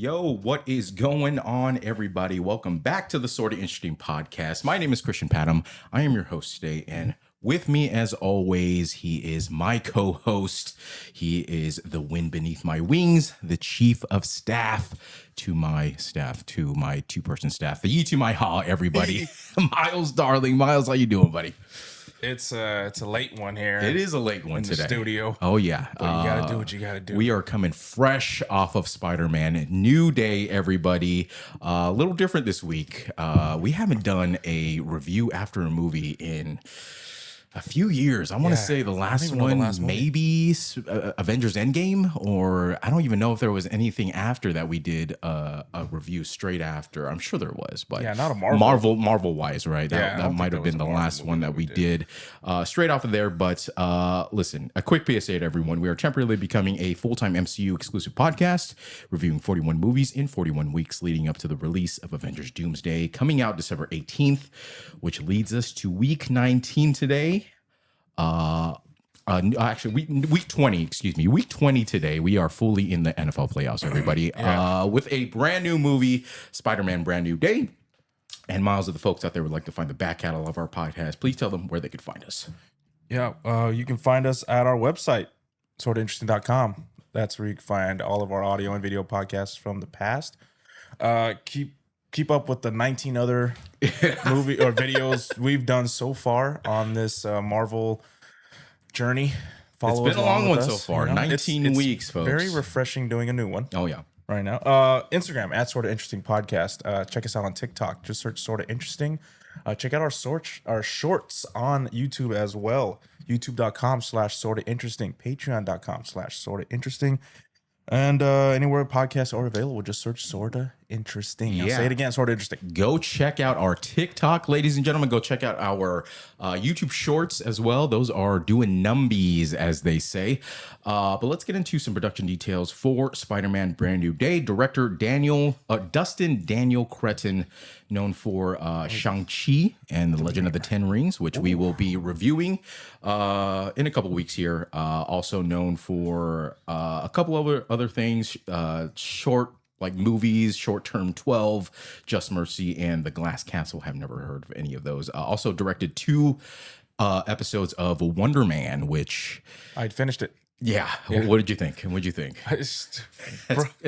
Yo, what is going on, everybody? Welcome back to the Sorta Interesting podcast. My name is Christian Patton. I am your host today, and with me, as always, he is my co-host. He is the wind beneath my wings, the chief of staff to my two-person staff, the ye to my ha, everybody. Myles, darling. Myles, how you doing, buddy? It's a late one here. It is a late one in today. The studio. Oh yeah, But you gotta do what you gotta do. We are coming fresh off of Spiderman. New day, everybody. A little different this week. We haven't done a review after a movie in a few years. I want to say the last one, maybe Avengers Endgame, or I don't even know if there was anything after that we did a review straight after. I'm sure there was, but yeah, not a Marvel wise, right? That might have been the last one that we did straight off of there. But listen, a quick PSA to everyone: we are temporarily becoming a full-time MCU exclusive podcast, reviewing 41 movies in 41 weeks leading up to the release of Avengers Doomsday, coming out December 18th, which leads us to week 19 today. Actually, week 20, excuse me, week 20 today. We are fully in the NFL playoffs, everybody. With a brand new movie, Spider-Man Brand New Day. And Myles, of the folks out there would like to find the back catalog of our podcast, please tell them where they could find us. Yeah, you can find us at our website, sortainteresting.com. That's where you can find all of our audio and video podcasts from the past. Keep up with the 19 other movie or videos we've done so far on this Marvel journey. It's been a long one so far. 19 weeks, folks. Very refreshing doing a new one. Oh, yeah. Right now. Instagram, at Sorta Interesting Podcast. Check us out on TikTok. Just search Sorta Interesting. Check out our shorts on YouTube as well. YouTube.com/Sorta Interesting. Patreon.com/Sorta Interesting. And anywhere podcasts are available, just search Sorta Interesting. I'll say it again, Sorta Interesting. Go check out our TikTok, ladies and gentlemen. Go check out our YouTube shorts as well. Those are doing numbies, as they say. But let's get into some production details for Spider-Man Brand New Day. Director Dustin Daniel Cretton, known for Shang-Chi and the Legend of the Ten Rings, which we will be reviewing in a couple weeks here. Also known for a couple other things, short movies, Short-Term 12, Just Mercy, and The Glass Castle. Have never heard of any of those. Also directed 2 episodes of Wonder Man, which I'd finished it. Yeah. What did you think? It's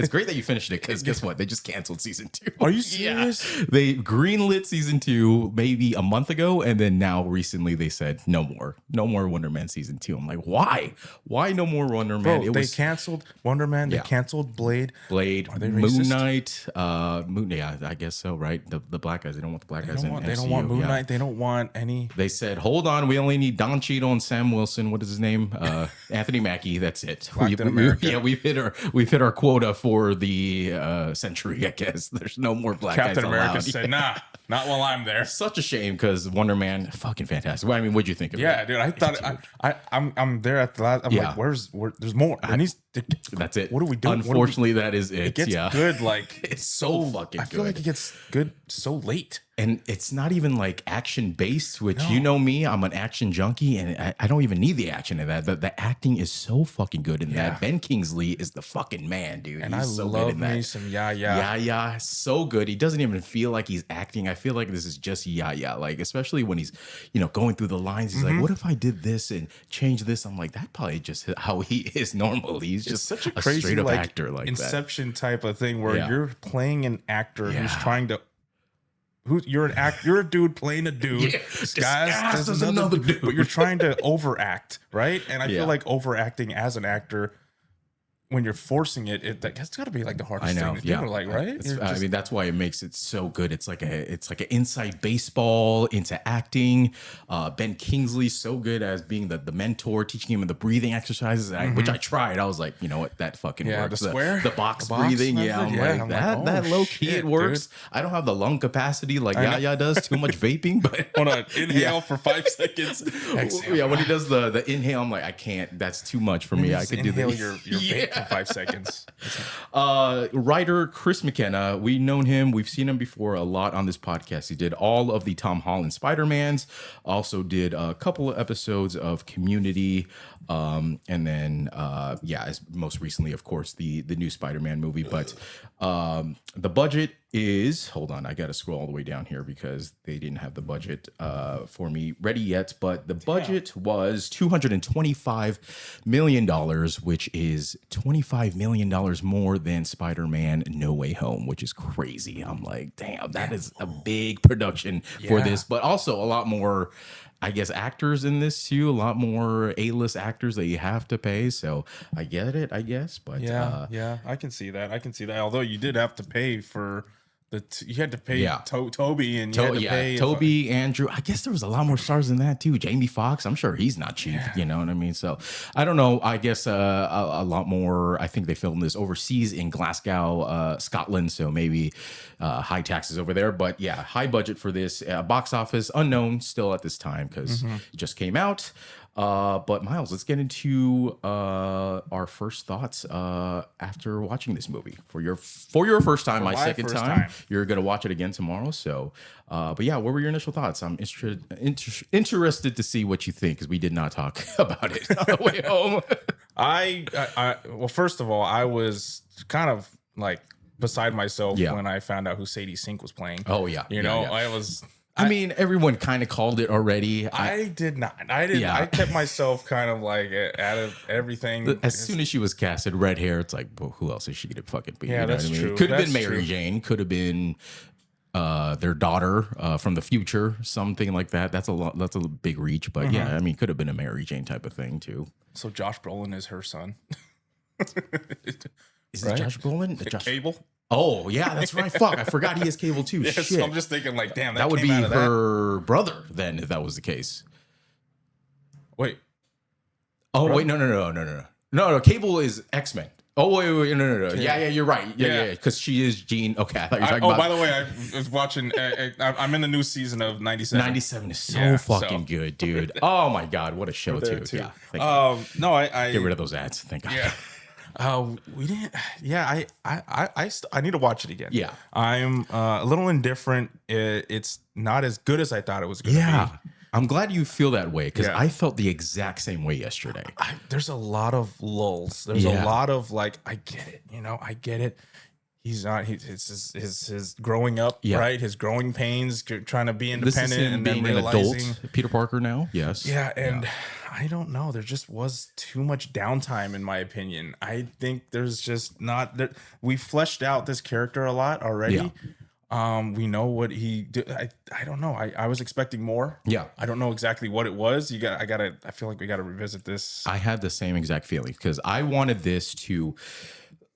great that you finished it, because guess what? They just canceled season 2. Are you serious? Yeah. They greenlit season 2 maybe a month ago, and then now recently they said no more Wonder Man season 2. I'm like, why? Why no more Wonder Man? Bro, they canceled Wonder Man. They canceled Blade. Are they Moon Knight. Yeah, I guess so. Right? The black guys. They don't want the black guys in MCU. They don't want Moon Knight. They don't want any. They said, hold on, we only need Don Cheadle and Sam Wilson. What is his name? Anthony Mackie. That's it. We've hit our quota for the century, I guess. There's no more black guys allowed. Captain America said, nah, not while I'm there. Such a shame, because Wonder Man, fucking fantastic. Well, I mean, what'd you think of it? Yeah, dude, I thought I'm there at the last. I'm like, there's more. That's it. What are we doing? Unfortunately, that is it. It gets good. Like it's so fucking good. I feel like it gets good so late. And it's not even like action based, which you know me, I'm an action junkie, and I don't even need the action in that. The acting is so fucking good in that. Ben Kingsley is the fucking man, dude. And he's so good in that. Me some yeah, so good. He doesn't even feel like he's acting. I feel like this is just like, especially when he's going through the lines. He's like, what if I did this and change this? I'm like, that probably just how he is normally. He's just such a crazy straight up actor, like Inception that. Type of thing where you're playing an actor who's trying to. You're a dude playing a dude. Disguised as another dude. But you're trying to overact, right? And I feel like overacting as an actor, when you're forcing it's got to be like the hardest thing to do, like, right? I mean, that's why it makes it so good. It's like an inside baseball into acting. Ben Kingsley's so good as being the mentor, teaching him the breathing exercises, which I tried. I was like, you know what, that fucking works. The box breathing. I'm like, that low key it works. Dude. I don't have the lung capacity like Yaya does. Too much vaping, but on an inhale for 5 seconds. Exhale. Yeah, when he does the inhale, I'm like, I can't. That's too much for me. I could do that. Your vape for 5 seconds. Writer Chris McKenna, we've known him. We've seen him before a lot on this podcast. He did all of the Tom Holland Spider-Mans, also did a couple of episodes of Community, and then, most recently, of course, the new Spider-Man movie. But the budget is, hold on, I got to scroll all the way down here because they didn't have the budget for me ready yet. But the budget was $225 million, which is $25 million more than Spider-Man No Way Home, which is crazy. I'm like, damn, that is a big production for this, but also a lot more, I guess, actors in this too, a lot more A-list actors that you have to pay. So I get it, I guess. But yeah, I can see that. Although you did have to pay for you had to pay Toby, and you had to pay Toby, Andrew. I guess there was a lot more stars than that too. Jamie Foxx, I'm sure he's not cheap. You know what I mean? So I don't know. I guess a lot more. I think they filmed this overseas in Glasgow, Scotland. So maybe high taxes over there. But yeah, high budget for this. Box office unknown still at this time because it just came out. But Myles, let's get into our first thoughts after watching this movie for your first time. My second time. You're gonna watch it again tomorrow. So, but yeah, what were your initial thoughts? I'm interested to see what you think because we did not talk about it on the way home. Well, first of all, I was kind of like beside myself when I found out who Sadie Sink was playing. Oh yeah, you know, I was. I mean, everyone kind of called it already. I did not. I didn't. I kept myself kind of like out of everything. As soon as she was casted, red hair, it's like, well, who else is she going to fucking be? Yeah, you know that's what I mean? true. Could have been Mary Jane. Could have been their daughter from the future, something like that. That's a lot. That's a big reach, but yeah, I mean, could have been a Mary Jane type of thing too. So Josh Brolin is her son. Is it Josh Brolin? Cable. Oh yeah, that's right. Fuck, I forgot he has cable too. Yes, Shit. I'm just thinking like, damn, that would be her brother then, if that was the case. Wait. Oh wait, no. Cable is X-Men. Oh wait, no. Yeah, you're right. Yeah, because she is Jean. Okay, I thought you were talking about. By the way, I was watching. I'm in the new season of 97. 97 is so fucking good, dude. Oh my god, what a show too. Yeah. No, I get rid of those ads. Thank God. Yeah. We didn't. Yeah, I need to watch it again. Yeah, I'm a little indifferent. It's not as good as I thought it was going to be. I'm glad you feel that way because I felt the exact same way yesterday. There's a lot of lulls. There's a lot of like, I get it. You know, I get it. He's not. His growing up, right? His growing pains, trying to be independent, this is him and being then an adult. Peter Parker now, yes. Yeah, and I don't know. There just was too much downtime, in my opinion. I think there's just not. We fleshed out this character a lot already. Yeah. We know what he did. I don't know. I was expecting more. Yeah. I don't know exactly what it was. I feel like we gotta revisit this. I had the same exact feeling because I wanted this to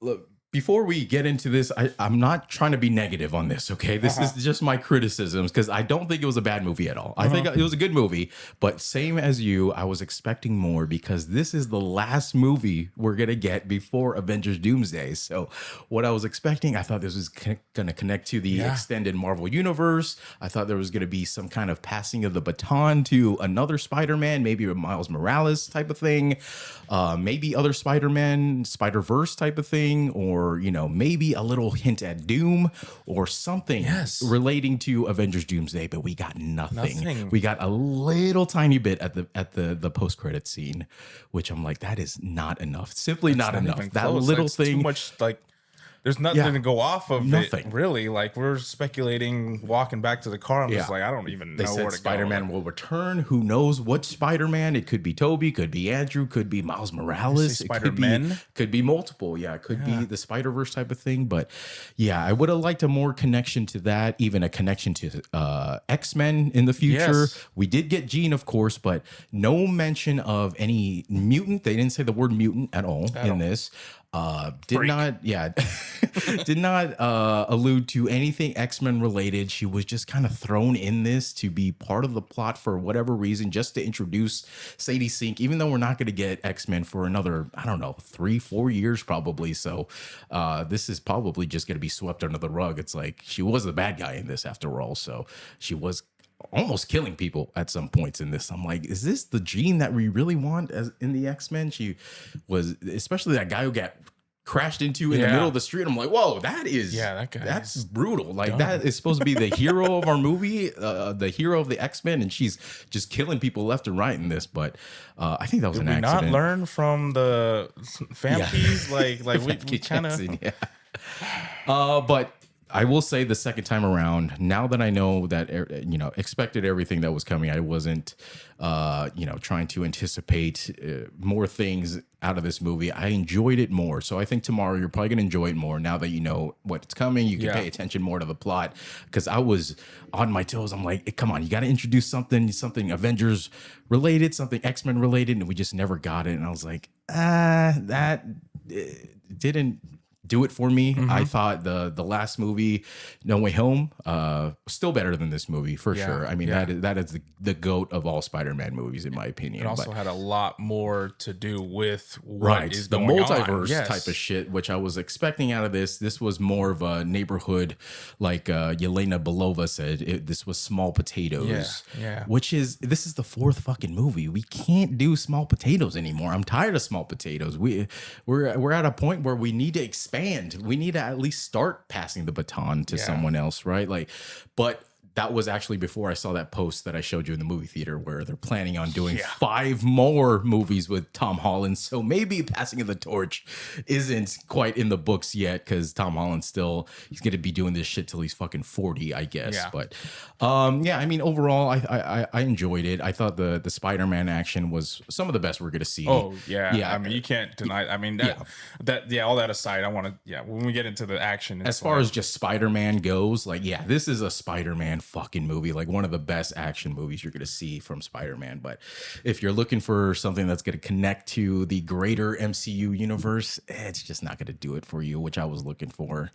look. Before we get into this, I'm not trying to be negative on this, okay? This is just my criticisms because I don't think it was a bad movie at all. I think it was a good movie, but same as you, I was expecting more because this is the last movie we're going to get before Avengers Doomsday. So what I was expecting, I thought this was going to connect to the extended Marvel Universe. I thought there was going to be some kind of passing of the baton to another Spider-Man, maybe a Miles Morales type of thing, maybe other Spider-Man, Spider-Verse type of thing, or maybe a little hint at Doom or something relating to Avengers Doomsday, but we got nothing. We got a little tiny bit at the post-credit scene, which I'm like, that is not enough. Simply not enough. That little thing. Too much, like, there's nothing to go off of it, really. Like, we're speculating, walking back to the car. I'm just like, I don't even know where to Spider-Man will return. Who knows what Spider-Man? It could be Toby, could be Andrew, could be Miles Morales. Spider-Man? Could be multiple. Yeah, it could be the Spider-Verse type of thing. But yeah, I would have liked a more connection to that, even a connection to X-Men in the future. Yes. We did get Jean, of course, but no mention of any mutant. They didn't say the word mutant at all in this. Did not allude to anything X-Men related. She was just kind of thrown in this to be part of the plot for whatever reason, just to introduce Sadie Sink, even though we're not going to get X-Men for another, I don't know, 3-4 years probably. So this is probably just going to be swept under the rug. It's like she was the bad guy in this after all. So she was almost killing people at some points in this. I'm like, is this the Jean that we really want as in the X-Men? She was, especially that guy who got crashed into in the middle of the street. I'm like, whoa, that's brutal. Like dumb. that is supposed to be the hero of our movie, the hero of the X-Men, and she's just killing people left and right in this. But I think that was Did an we accident. not learn from the Famkeys? Like we kind of. Yeah. But I will say the second time around, now that I know that, expected everything that was coming, I wasn't, trying to anticipate more things out of this movie. I enjoyed it more. So I think tomorrow you're probably going to enjoy it more now that you know what's coming. You can pay attention more to the plot, because I was on my toes. I'm like, come on, you got to introduce something Avengers related, something X-Men related. And we just never got it. And I was like, that didn't do it for me. I thought the last movie, No Way Home, still better than this movie for sure. I mean, that is the GOAT of all Spider-Man movies in my opinion. It also had a lot more to do with is the going multiverse on. type of shit, which I was expecting out of this. This was more of a neighborhood, like Yelena Belova said. This was small potatoes. This is the fourth fucking movie. We can't do small potatoes anymore. I'm tired of small potatoes. We're at a point where we need to expand. We need to at least start passing the baton to someone else, right? Like, but that was actually before I saw that post that I showed you in the movie theater where they're planning on doing 5 more movies with Tom Holland. So maybe passing of the torch isn't quite in the books yet, because Tom Holland he's going to be doing this shit till he's fucking 40, I guess. Yeah. But I mean, overall, I enjoyed it. I thought the Spider-Man action was some of the best we're going to see. Oh, yeah. I mean, you can't deny. I mean, all that aside, I want to, when we get into the action. As far as just Spider-Man goes, like, this is a Spider-Man fucking movie, like one of the best action movies you're going to see from Spider-Man. But if you're looking for something that's going to connect to the greater MCU universe, it's just not going to do it for you, which I was looking for.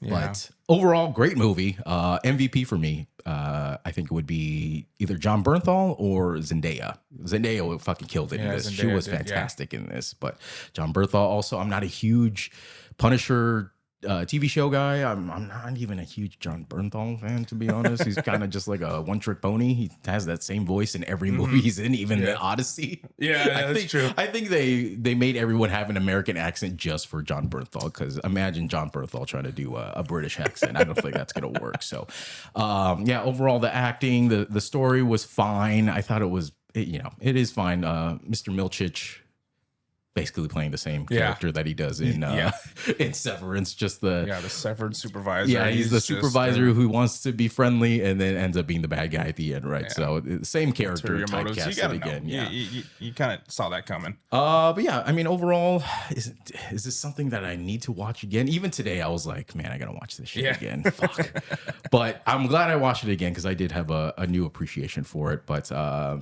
But overall, great movie. MVP for me, I think it would be either John Bernthal or Zendaya. Zendaya fucking killed it in this. She was fantastic in this. But John Bernthal also, I'm not a huge Punisher TV show guy. I'm not even a huge John Bernthal fan, to be honest. He's kind of just like a one-trick pony. He has that same voice in every movie he's in, even the Odyssey. That's true. I think they made everyone have an American accent just for John Bernthal, because imagine John Bernthal trying to do a British accent. I don't think that's gonna work. So overall, the acting, the story was fine. I thought it was, it is fine. Mr. Milchich basically playing the same character that he does in Severance, just the severed supervisor. Yeah, he's the supervisor who wants to be friendly and then ends up being the bad guy at the end, right? So same character typecasted again. You kind of saw that coming. But I mean, overall, is this something that I need to watch again? Even today, I was like, man, I gotta watch this shit again. Fuck. But I'm glad I watched it again, because I did have a new appreciation for it. But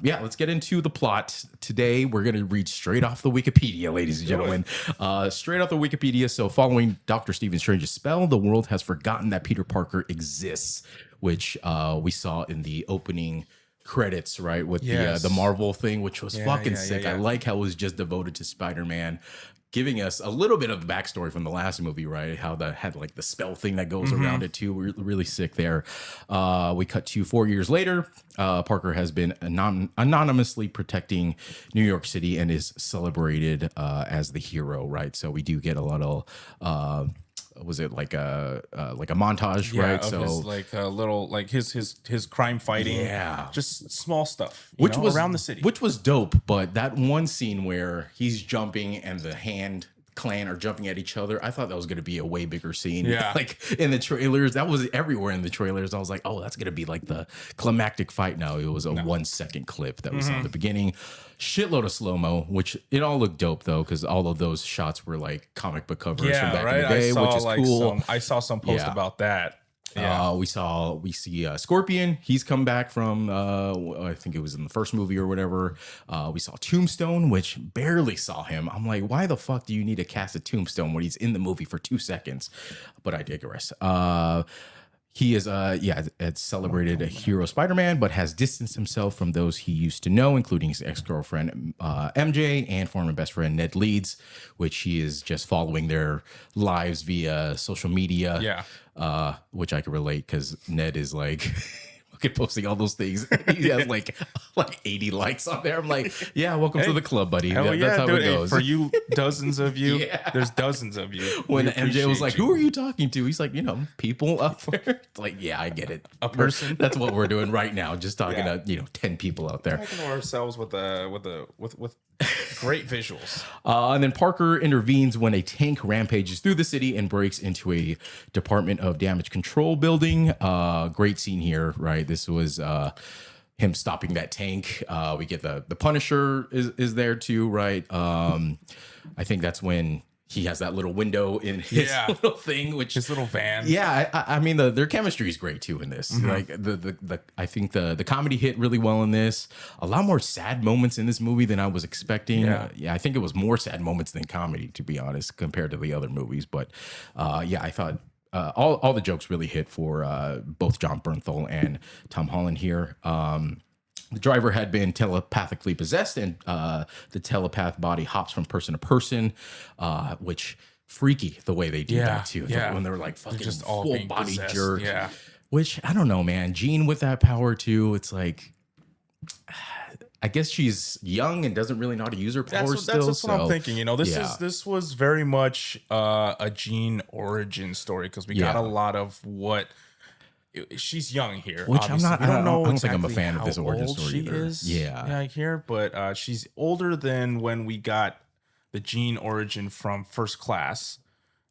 let's get into the plot. Today, we're gonna read straight off the Wikipedia, ladies and gentlemen. Straight off the Wikipedia. So following Dr. Stephen Strange's spell, the world has forgotten that Peter Parker exists, which we saw in the opening credits, right? With the Marvel thing, which was fucking sick. I like how it was just devoted to Spider-Man, giving us a little bit of the backstory from the last movie, right? How that had like the spell thing that goes around it too. We're really sick there. We cut to 4 years later. Parker has been anonymously protecting New York City and is celebrated as the hero, right? So we do get a lot of was it like a montage, right? So his, like a little, like his crime fighting, just small stuff, which was around the city, which was dope. But that one scene where he's jumping and the Hand Clan are jumping at each other, I thought that was going to be a way bigger scene. Like in the trailers, that was everywhere in the trailers. I was like, oh, that's going to be like the climactic fight. Now it was a 1 second clip that was in the beginning. Shitload of slow-mo, which it all looked dope though, because all of those shots were like comic book covers from back in the day, which is cool. I saw some post about that. We see Scorpion. He's come back from I think it was in the first movie or whatever. We saw Tombstone, which barely saw him. I'm like, why the fuck do you need to cast a Tombstone when he's in the movie for 2 seconds? But I digress. He is, had celebrated a hero Spider-Man, but has distanced himself from those he used to know, including his ex-girlfriend MJ and former best friend Ned Leeds, which he is just following their lives via social media. Which I can relate, because Ned is like fucking posting all those things. He has like 80 likes on there. I'm like, yeah, welcome to the club, buddy. Hell That's how dude. it Hey, goes. for you, dozens of you. Yeah. There's dozens of you. When We MJ was appreciate like, you. "Who are you talking to?" He's like, people up there. It's like, yeah, I get it. A person. That's what we're doing right now. Just talking Yeah. to 10 people out there. Talking to ourselves with great visuals. And then Parker intervenes when a tank rampages through the city and breaks into a Department of Damage Control building. Great scene here, right? This was him stopping that tank. We get the Punisher is there too, right? I think that's when he has that little window in his little thing, which His little van. yeah, I mean their chemistry is great too in this. Like the I think the comedy hit really well in this. A lot more sad moments in this movie than I was expecting. Yeah. I think it was more sad moments than comedy, to be honest, compared to the other movies. But I thought all the jokes really hit for both John Bernthal and Tom Holland here. The driver had been telepathically possessed, and the telepath body hops from person to person, which freaky the way they do that too. Yeah. When they're like fucking just all full being body possessed, jerk. yeah. Which I don't know, man. Jean with that power too. It's like, I guess she's young and doesn't really know how to use her powers still. That's what I'm thinking. yeah. This was very much a Jean origin story because we got Yeah. a lot of what. She's young here, Which I'm obviously. not- We I don't think I'm a exactly fan of how this origin old story she either. is. Yeah. Here, but she's older than when we got the Jean origin from First Class.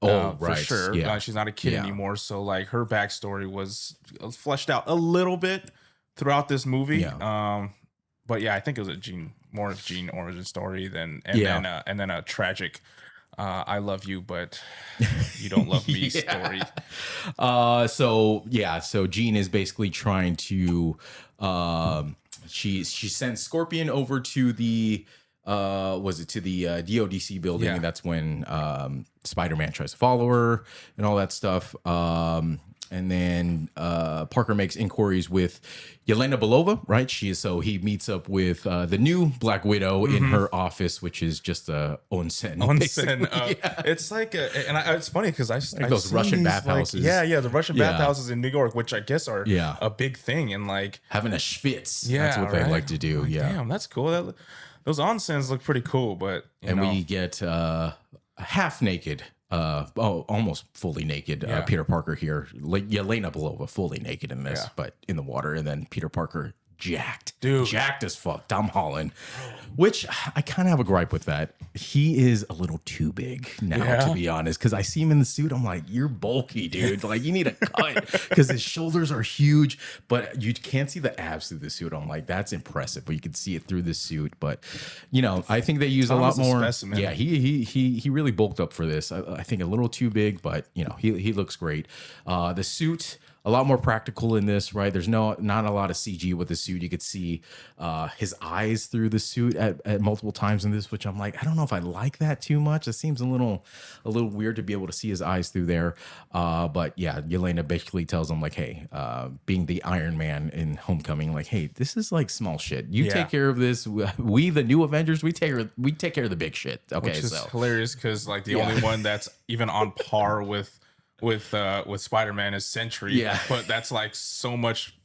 Oh, for right. sure. Yeah. She's not a kid Yeah. anymore, so like her backstory was fleshed out a little bit throughout this movie. Yeah. But yeah, I think it was more Jean origin story than and then a tragic I love you, but you don't love me story. So Jean is basically trying to she sends Scorpion over to the DODC building, Yeah. and that's when Spider-Man tries to follow her and all that stuff. And then Parker makes inquiries with Yelena Belova, right? He meets up with the new Black Widow in her office, which is just a onsen. basically. It's like it's funny because I've those seen Russian these, bathhouses. the Russian Yeah. bathhouses in New York, which I guess are Yeah. a big thing, and like Having a schwitz. yeah, That's what they right? like to do. Like, Yeah. damn, that's cool. Those onsens look pretty cool, but We get half naked, almost fully naked. Yeah. Peter Parker here, Yelena Belova, fully naked in this, Yeah. but in the water, and then Peter Parker jacked, Dude. jacked as fuck. Tom Holland, which I kind of have a gripe with that. He is a little too big now, Yeah. to be honest. Because I see him in the suit, I'm like, you're bulky, dude. Like you need a cut because his shoulders are huge, but you can't see the abs through the suit. I'm like, that's impressive, but you can see it through the suit. But I think they use a lot Tom is a more. specimen. Yeah, he really bulked up for this. I think a little too big, but he looks great. The suit, a lot more practical in this, right? There's not a lot of CG with the suit. You could see his eyes through the suit at multiple times in this, which I'm like, I don't know if I like that too much. It seems a little weird to be able to see his eyes through there. But yeah, Yelena basically tells him like, hey, being the Iron Man in Homecoming, like, hey, this is like small shit. You take care of this. We, the new Avengers, we take care of the big shit. Okay, which is hilarious because like the only one that's even on par with Spider-Man is Sentry. Yeah. But that's like so much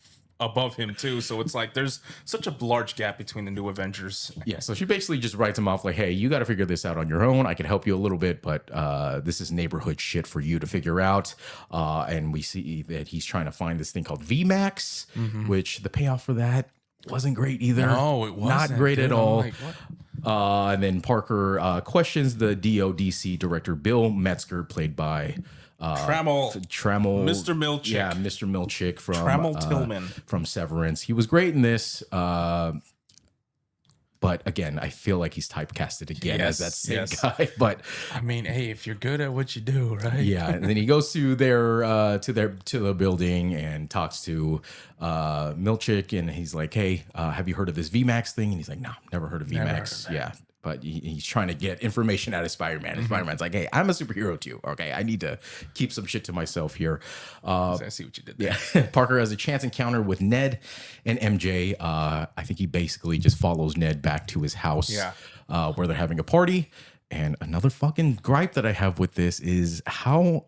above him too. So it's like there's such a large gap between the new Avengers. Yeah, so she basically just writes him off like, hey, you got to figure this out on your own. I can help you a little bit, but this is neighborhood shit for you to figure out. And we see that he's trying to find this thing called VMAX, which the payoff for that wasn't great either. No, it wasn't. Not great dude. at I'm all. like, what? And then Parker questions the DODC director, Bill Metzger, played by Trammell. Mr. Milchick. Yeah, Mr. Milchick from Trammell Tillman. from Severance. He was great in this. But again, I feel like he's typecasted again as that same guy. But I mean, hey, if you're good at what you do, right? yeah, and then he goes to the building and talks to Milchick, and he's like, "Hey, have you heard of this VMAX thing?" And he's like, "No, never heard of VMAX." Yeah, but he's trying to get information out of Spider-Man. And Spider-Man's like, "Hey, I'm a superhero too. Okay, I need to keep some shit to myself here." I see what you did there. Yeah, Parker has a chance encounter with Ned and MJ. I think he basically just follows Ned back to his house, where they're having a party. And another fucking gripe that I have with this is how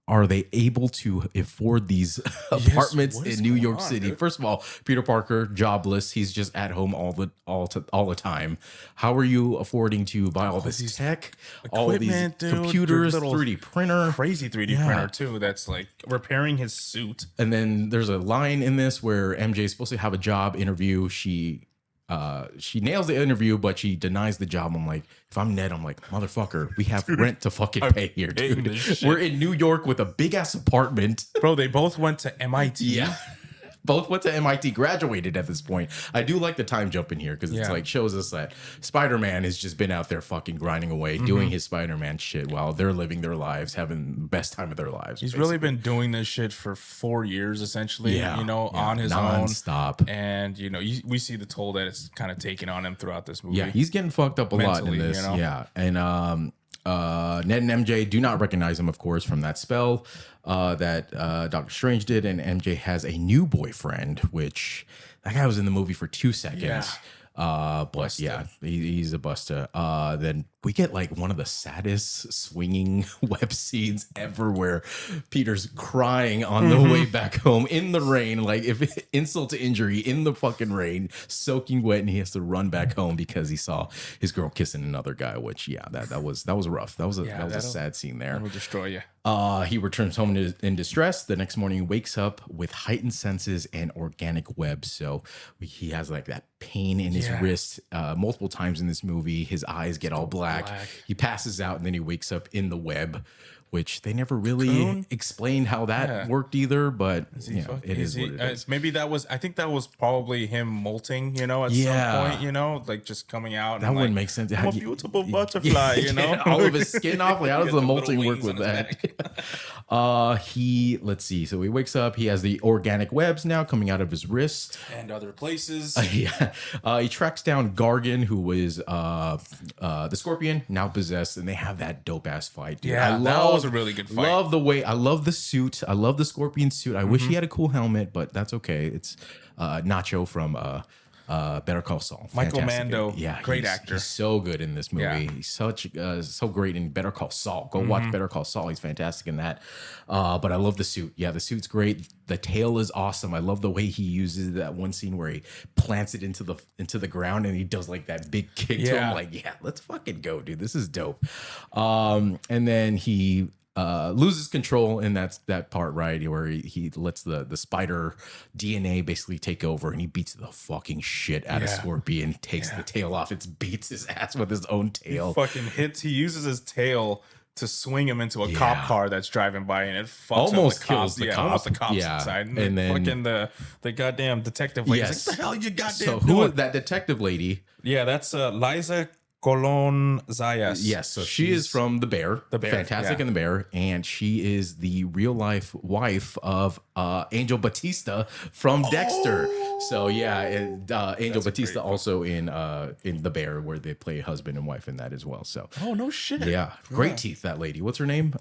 are they able to afford these apartments what in is New going York on, City? dude? First of all, Peter Parker, jobless. He's just at home all the time. How are you affording to buy all this these tech, all these equipment, dude, their computers, little 3D printer? crazy 3D Yeah. printer too. That's like repairing his suit. And then there's a line in this where MJ is supposed to have a job interview. She nails the interview, but she denies the job. I'm like, if I'm Ned, I'm like, motherfucker, we have rent to fucking pay here, paying dude. this shit. We're in New York with a big ass apartment. Bro, they both went to MIT. Yeah. Both went to MIT, graduated at this point. I do like the time jump in here because it's Yeah. like shows us that Spider-Man has just been out there fucking grinding away, doing his Spider-Man shit while they're living their lives, having the best time of their lives. He's really been doing this shit for 4 years, essentially, on his nonstop. own. And, we see the toll that it's kind of taking on him throughout this movie. Yeah, he's getting fucked up a lot in Mentally, this. you know? Yeah, and Ned and MJ do not recognize him, of course, from that spell that Doctor Strange did, and MJ has a new boyfriend, which that guy was in the movie for 2 seconds. Yeah. But Busted. yeah, he's a buster. Then we get like one of the saddest swinging web scenes ever, where Peter's crying on the way back home in the rain, like if insult to injury, in the fucking rain, soaking wet, and he has to run back home because he saw his girl kissing another guy. Which that was rough. That was a sad scene there. That'll destroy you. He returns home in distress. The next morning, he wakes up with heightened senses and organic web. So he has like that pain in his wrist multiple times in this movie. His eyes get all black. He passes out, and then he wakes up in the web, which they never really explained how that worked either. But it is what it is. Maybe that was. I think that was probably him molting. At some point. Like just coming out. That wouldn't make sense. I'm a beautiful butterfly. All of his skin off. Like, how does the molting work wings with on his that? Let's see. So he wakes up. He has the organic webs now coming out of his wrists and other places. He tracks down Gargan, who was the Scorpion, now possessed, and they have that dope ass fight. Dude. Yeah, that was a really good fight. Love the way. I love the suit. I love the Scorpion suit. I wish he had a cool helmet, but that's okay. It's Nacho from Better Call Saul. Michael Fantastic. Mando, great he's- actor. He's so good in this movie. Yeah. He's so great in Better Call Saul. Go watch Better Call Saul. He's fantastic in that. But I love the suit. Yeah, the suit's great. The tail is awesome. I love the way he uses that one scene where he plants it into the ground and he does like that big kick to him. Like, yeah, let's fucking go, dude. This is dope. And then he loses control in that part, right, where he lets the spider DNA basically take over, and he beats the fucking shit out of Scorpion, takes the tail off, it beats his ass with his own tail. He uses his tail to swing him into a cop car that's driving by, and it fucks Almost up kills the cop. almost the cop's Yeah. inside. And then- fucking the goddamn detective lady. Yes. Like, the hell you goddamn So doing? who is that detective lady? Yeah, that's Liza Colon Zayas. Yes, so she is from The Bear, Fantastic yeah. in The Bear, and she is the real life wife of Angel Batista from Dexter. So yeah, Angel Batista also in The Bear, where they play husband and wife in that as well. So Oh no shit. yeah, great teeth, that lady. What's her name?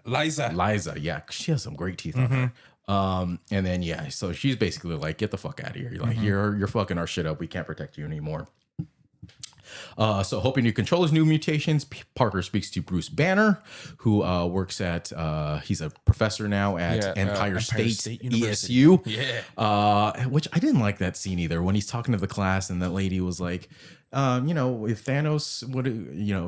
Liza. Yeah, she has some great teeth on her. And then so she's basically like, get the fuck out of here. You're like, you're fucking our shit up. We can't protect you anymore. So hoping to control his new mutations, Parker speaks to Bruce Banner, who works at he's a professor now at Empire State University. ESU. Yeah. Which I didn't like that scene either, when he's talking to the class and that lady was like, if Thanos would,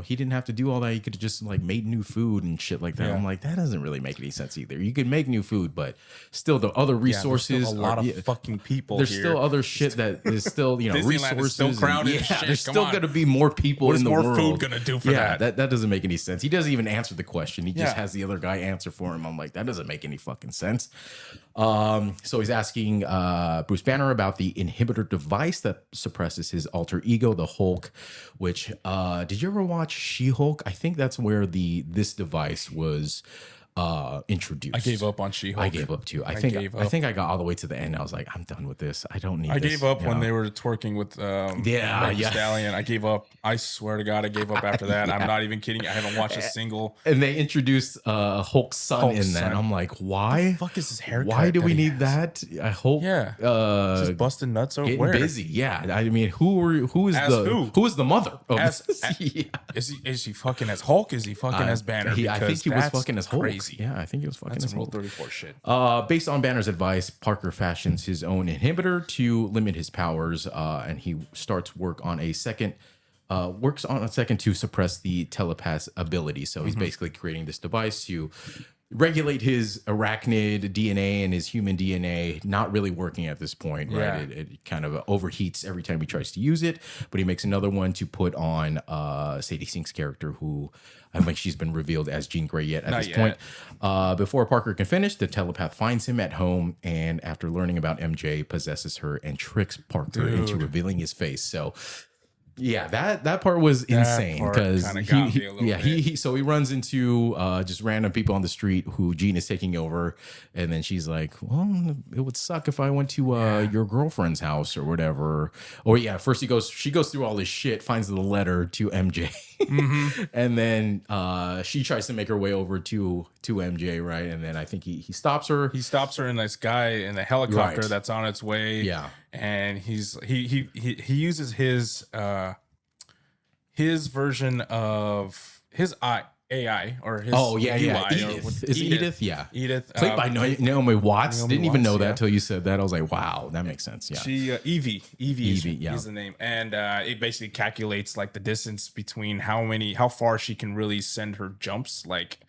he didn't have to do all that. He could have just like made new food and shit like that. Yeah. I'm like, that doesn't really make any sense either. You could make new food, but still the other resources, a lot of fucking people. There's here. still other shit that is still, Disneyland resources. is still crowded as shit. There's Come still on. going to be more people What is in the more world. food gonna do for that? That doesn't make any sense. He doesn't even answer the question. He just Yeah. has the other guy answer for him. I'm like, that doesn't make any fucking sense. So he's asking Bruce Banner about the inhibitor device that suppresses his alter ego, the Hulk, which did you ever watch She-Hulk? I think that's where this device was introduced. I gave up on She-Hulk. I gave up too. I gave up. think I got all the way to the end. I was like, I'm done with this. I don't need I this. gave up you when know? they were twerking with Meg Thee Stallion. I gave up. I swear to God, I gave up after that. I'm not even kidding. I haven't watched a single. And they introduced Hulk's son in that. son. I'm like, why? Fuck is his haircut? Why do we that he need that? I hope. Yeah. Just busting nuts over Getting where? busy. Yeah. I mean, who is As who? who is the mother of As- this? Yeah. Is he fucking as Hulk? Is he fucking as Banner? I think Because he was that's fucking as Hulk. crazy. crazy. Yeah, I think it was fucking That's some Rule insane. 34 shit. Based on Banner's advice, Parker fashions his own inhibitor to limit his powers, and he starts works on a second to suppress the telepath's ability. So he's basically creating this device to regulate his arachnid DNA and his human DNA, not really working at this point, right? Yeah. It kind of overheats every time he tries to use it, but he makes another one to put on Sadie Sink's character, who I don't think she's been revealed as Jean Grey yet at this point. Before Parker can finish, the telepath finds him at home, and after learning about MJ, possesses her and tricks Parker into revealing his face. So yeah, that part was insane part because kinda got me a little bit. so he runs into just random people on the street who Jean is taking over, and then she's like, "Well, it would suck if I went to your girlfriend's house or whatever." Or first she goes through all this shit, finds the letter to MJ, and then she tries to make her way over to MJ, right? And then I think he stops her. He stops her in this guy in the helicopter Right. that's on its way. Yeah. And he uses his version version his AI or his UI or Edith. Is it Edith? Yeah. Edith. Played by Naomi Watts. Naomi Didn't even know Watts, that yeah. until you said that. I was like, wow, that makes sense. Yeah. She Evie yeah. is the name, and it basically calculates like the distance between how far she can really send her jumps, like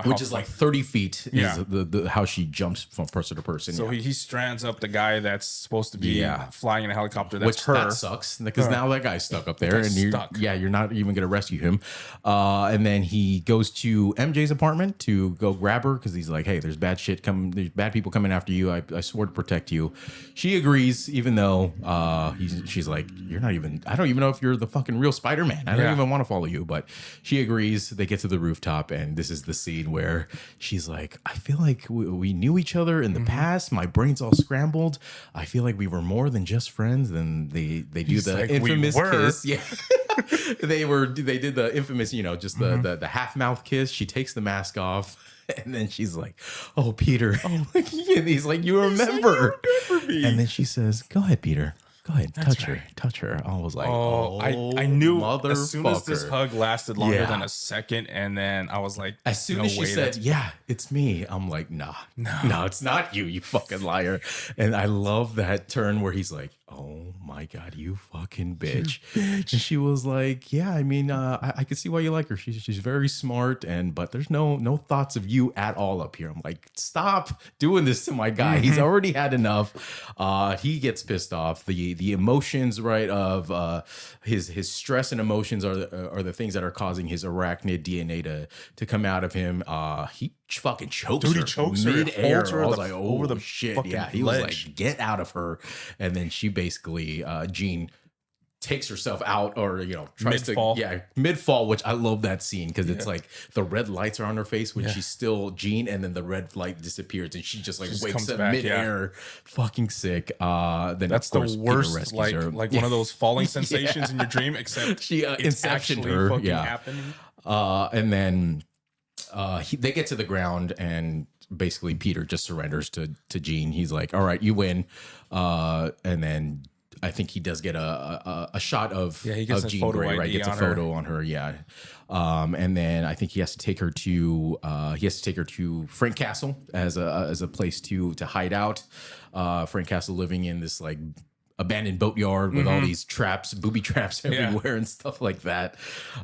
Which is like 30 feet Yeah. is the how she jumps from person to person. So he strands up the guy that's supposed to be flying in a helicopter. That's Which her. that sucks because now that guy's stuck up there, and stuck. you're not even gonna rescue him. And then he goes to MJ's apartment to go grab her because he's like, "Hey, there's bad shit coming. There's bad people coming after you. I swore to protect you." She agrees, even though she's like, "You're not even. I don't even know if you're the fucking real Spider-Man. I don't even want to follow you." But she agrees. They get to the rooftop, and this is the scene where she's like, "I feel like we knew each other in the past. My brain's all scrambled. I feel like we were more than just friends." And they do the like, infamous "We were." kiss. Yeah. they did the infamous, just the half mouth kiss. She takes the mask off. And then she's like, "Oh, Peter." And he's like, "You remember." And then she says, "Go ahead, Peter. Go ahead, touch her. I was like, I knew motherfucker. as soon as this hug lasted longer than a second, and then I was like, as soon as she said, "Yeah, it's me," I'm like, no, it's not you, you fucking liar. And I love that turn where he's like, "Oh my God, you fucking bitch." And she was like, "Yeah, I mean, I can see why you like her. She's very smart, but there's no thoughts of you at all up here." I'm like, stop doing this to my guy. He's already had enough. He gets pissed off. The emotions, right, of his stress and emotions are the things that are causing his arachnid DNA to come out of him. He fucking chokes her. He chokes her, mid-air. holds her I was the- like, over "Oh the shit!" fucking Yeah, he was ledge. like, "Get out of her!" And then she basically, Jean takes herself out, or tries Mid-fall. to mid-fall, which I love that scene because it's like the red lights are on her face when she's still Jean, and then the red light disappears and she just like wakes comes up back, midair, fucking sick. Then that's of course, the Peter worst, rescues like her. one of those falling sensations in your dream, except She it's inceptioned actually her, fucking yeah. happening. And then they get to the ground, and basically Peter just surrenders to Jean. He's like, "All right, you win." And then I think he does get a shot of he gets a Jean photo Grey, right? ID Gets a on her. photo on her, yeah. And then I think he has to take her to Frank Castle as a place to hide out. Frank Castle living in this like abandoned boatyard with all these traps, booby traps everywhere and stuff like that.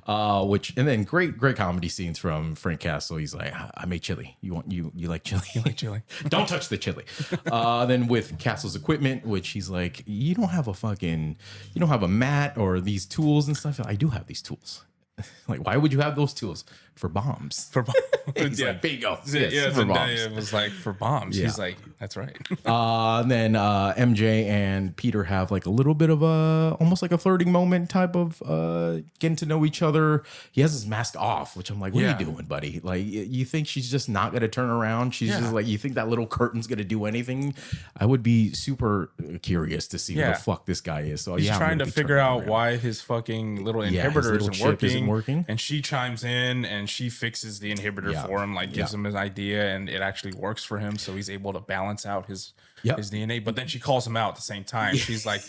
And then great comedy scenes from Frank Castle. He's like, "I made chili. You like chili? You like chili. Don't touch the chili." Then with Castle's equipment, which he's like, you don't have a mat or these tools and stuff. "I do have these tools." Like, "Why would you have those tools?" "For bombs." He's like, "Bingo. Yes, for bombs." It was like for bombs. Yeah. He's like, "That's right." Then MJ and Peter have like a little bit of almost like a flirting moment type of getting to know each other. He has his mask off, which I'm like, "What are you doing, buddy? Like, you think she's just not gonna turn around? She's just like, you think that little curtain's gonna do anything?" I would be super curious to see who the fuck this guy is. So He's I'm trying gonna to be figure turning out around. why his fucking little his inhibitor little chip isn't working. And she chimes in and she fixes the inhibitor for him, like gives him his idea, and it actually works for him. So he's able to balance out his DNA. But then she calls him out at the same time. She's like,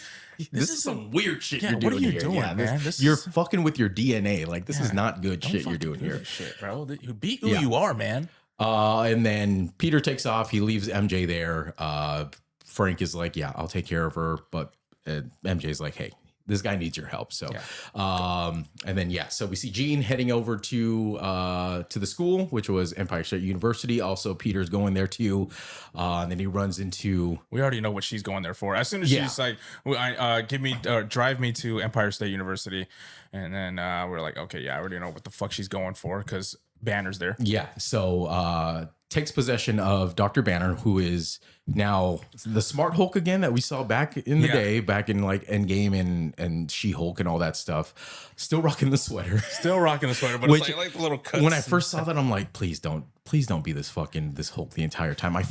This is some weird shit you're what doing are you here. doing, Yeah, man? you're fucking with your DNA. Like, this is not good shit you're doing here. Shit, bro. Be who you are, man. And then Peter takes off. He leaves MJ there. Frank is like, yeah, I'll take care of her. But MJ's like, hey, this guy needs your help. So, and then, so we see Jean heading over to the school, which was Empire State University. Also, Peter's going there too. And then he runs into. We already know what she's going there for. As soon as she's like, drive me to Empire State University. And then we're like, okay, yeah, I already know what the fuck she's going for because Banner's there. Yeah. So takes possession of Dr. Banner, who is now the Smart Hulk again that we saw back in the day, back in like Endgame and She-Hulk and all that stuff. Still rocking the sweater. But it's like the little cuts. When I first saw that, I'm like, please don't be this Hulk the entire time. I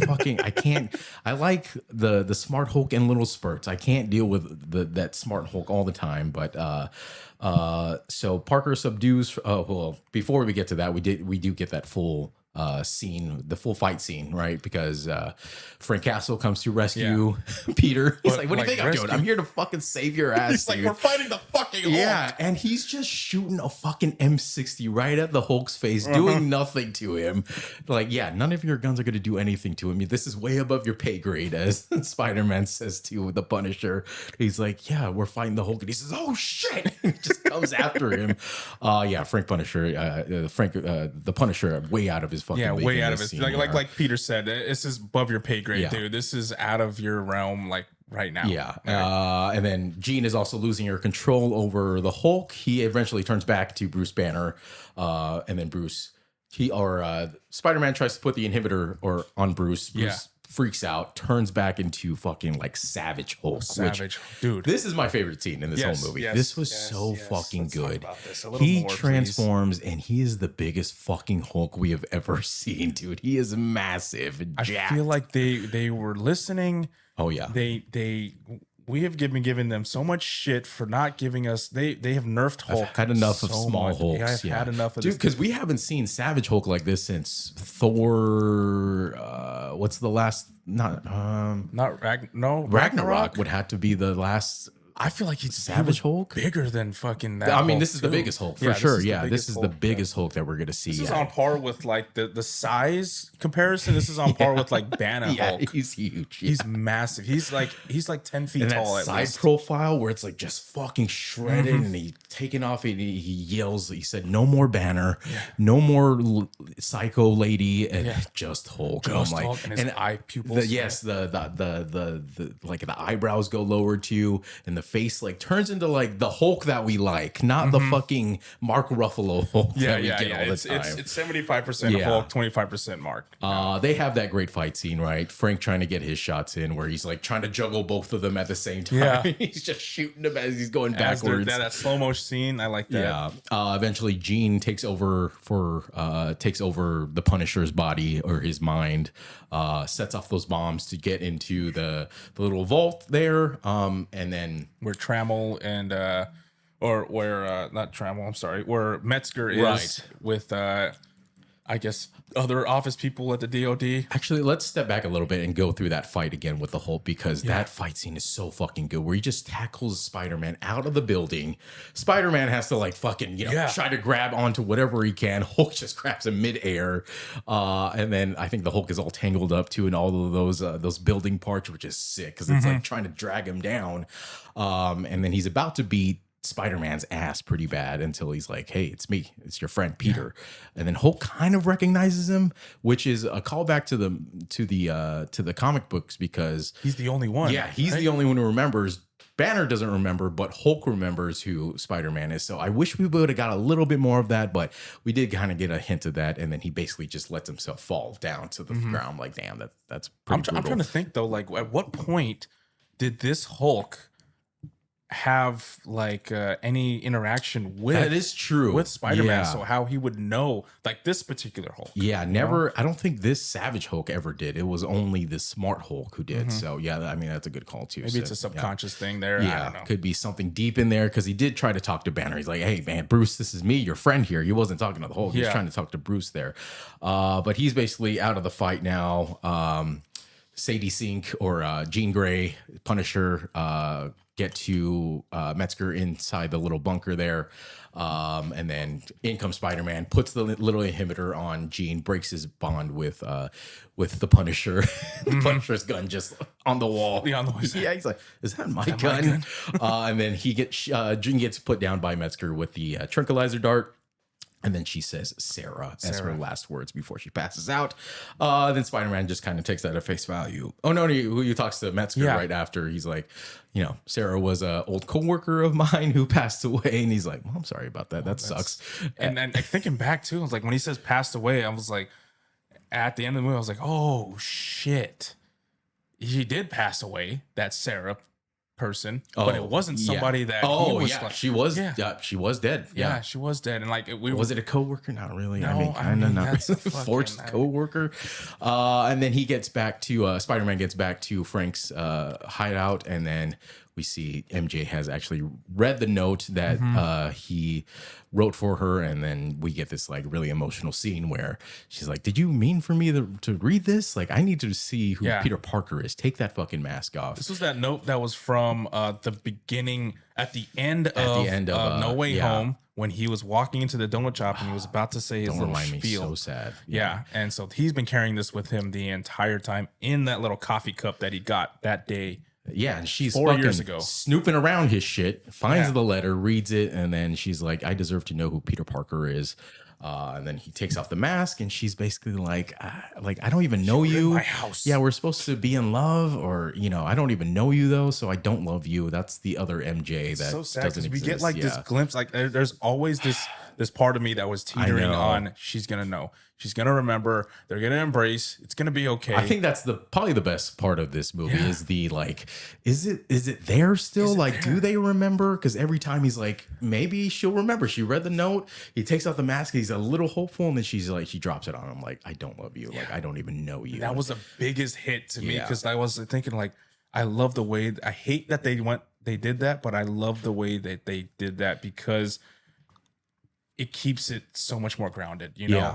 can't. I like the Smart Hulk in little spurts. I can't deal with that Smart Hulk all the time. But so Parker subdues. Well, before we get to that, we do get that full scene, the full fight scene, right? Because Frank Castle comes to rescue Peter. He's like, what do you think I'm doing? I'm here to fucking save your ass. He's like, we're fighting the fucking Hulk. Yeah, and he's just shooting a fucking M60 right at the Hulk's face, doing nothing to him. Like, yeah, none of your guns are going to do anything to him. This is way above your pay grade, as Spider-Man says to the Punisher. He's like, yeah, we're fighting the Hulk. And he says, oh, shit. He just comes after him. Frank Punisher, the Punisher, way out of his fucking way out of his like Peter said, this is above your pay grade, dude. This is out of your realm, like right now. And then Jean is also losing her control over the Hulk. He eventually turns back to Bruce Banner, and then Spider-Man tries to put the inhibitor on Bruce. Bruce freaks out, turns back into fucking like Savage Hulk. Dude. This is my favorite scene in this whole movie. This was so fucking good. He transforms and he is the biggest fucking Hulk we have ever seen, dude. He is massive and jacked. I feel like they were listening. Oh yeah. We have given them so much shit for not giving us. They have nerfed Hulk. I've had enough of small Hulks. Yeah, I've had enough of dude. Because we haven't seen Savage Hulk like this since Thor. What's the last? Ragnarok would have to be the last. I feel like he's Savage Hulk bigger than fucking that. I mean, Hulk this is the biggest Hulk for sure. This is the biggest Hulk that we're gonna see. This is on par with like the size comparison. This is on par with like Banner Hulk. He's huge. He's massive. He's like 10 feet tall. That side profile where it's like just fucking shredded, and he's taking off. And he yells. He said, "No more Banner, no more Psycho Lady, and just Hulk." Just Hulk and his eye pupils. The like the eyebrows go lower too, and the face like turns into like the Hulk that we like, not the fucking Mark Ruffalo Hulk that we get all the time. It's 75% Hulk, 25% Mark. They have that great fight scene, right? Frank trying to get his shots in where he's like trying to juggle both of them at the same time. Yeah. He's just shooting them as he's going backwards. That slow motion scene, I like that. Yeah. Eventually Jean takes over the Punisher's body or his mind, sets off those bombs to get into the little vault there. And then where Trammell and where Metzger is with I guess other office people at the DOD. Actually, let's step back a little bit and go through that fight again with the Hulk, because that fight scene is so fucking good where he just tackles Spider-Man out of the building. Spider-Man has to like fucking try to grab onto whatever he can. Hulk just grabs him midair, and then I think the Hulk is all tangled up too in all of those building parts, which is sick because it's like trying to drag him down, and then he's about to beat Spider-Man's ass pretty bad until he's like, hey, it's me, it's your friend Peter. And then Hulk kind of recognizes him, which is a callback to the comic books, because he's the only one. He's the only one who remembers. Banner doesn't remember, but Hulk remembers who Spider-Man is. So I wish we would have got a little bit more of that, but we did kind of get a hint of that. And then he basically just lets himself fall down to the ground. Like, damn, that's pretty brutal. I'm trying to think though, like at what point did this Hulk have like any interaction with that is true with Spider-Man, so how he would know like this particular Hulk. Never. I don't think this Savage Hulk ever did. It was only the Smart Hulk who did. So I mean, that's a good call too. Maybe it's a subconscious thing there. I don't know. Could be something deep in there, because he did try to talk to Banner. He's like, hey man, Bruce, this is me, your friend here. He wasn't talking to the Hulk. He was trying to talk to Bruce there, but he's basically out of the fight now. Sadie Sink or Jean Grey, Punisher, get to Metzger inside the little bunker there. And then in comes Spider-Man, puts the little inhibitor on Jean, breaks his bond with the Punisher. The Punisher's gun just on the wall. Yeah, on the wall. Yeah, he's like, is that my gun? And then Jean gets put down by Metzger with the tranquilizer dart. And then she says Sarah as her last words before she passes out. Then Spider-Man just kind of takes that at face value. Oh, no, he talks to Metzger right after. He's like, Sarah was an old coworker of mine who passed away. And he's like, well, I'm sorry about that. That sucks. And thinking back, too, I was like, when he says passed away, I was like, at the end of the movie, I was like, oh, shit. He did pass away, that Sarah person, but it wasn't somebody that she was dead. Yeah, she was dead. And like was it a coworker? Not really. No, I mean not that's forced coworker. And then he gets back to Spider-Man gets back to Frank's hideout, and then we see MJ has actually read the note that he wrote for her, and then we get this like really emotional scene where she's like, "Did you mean for me to read this? Like, I need to see who Peter Parker is. Take that fucking mask off." This was that note that was from the beginning, at the end of No Way Home, when he was walking into the donut shop and he was about to say his little spiel. So sad. Yeah, and so he's been carrying this with him the entire time in that little coffee cup that he got that day. Yeah, and she's 4 years ago snooping around his shit, finds the letter, reads it, and then she's like, "I deserve to know who Peter Parker is." And then he takes off the mask, and she's basically like, I don't even know you. In my house. Yeah, we're supposed to be in love, or I don't even know you though, so I don't love you. That's the other MJ that so sad doesn't because we exist. get like this glimpse. Like there's always this part of me that was teetering on. She's gonna know. She's gonna remember. They're gonna embrace. It's gonna be okay. I think that's probably the best part of this movie is the like, is it there still? Do they remember? Because every time he's like, maybe she'll remember. She read the note. He takes off the mask. He's a little hopeful, and then she's like, she drops it on him like, "I don't love you. Like, I don't even know you." That was the biggest hit to me because I was thinking like, I love the way. I hate that they did that, but I love the way that they did that because it keeps it so much more grounded.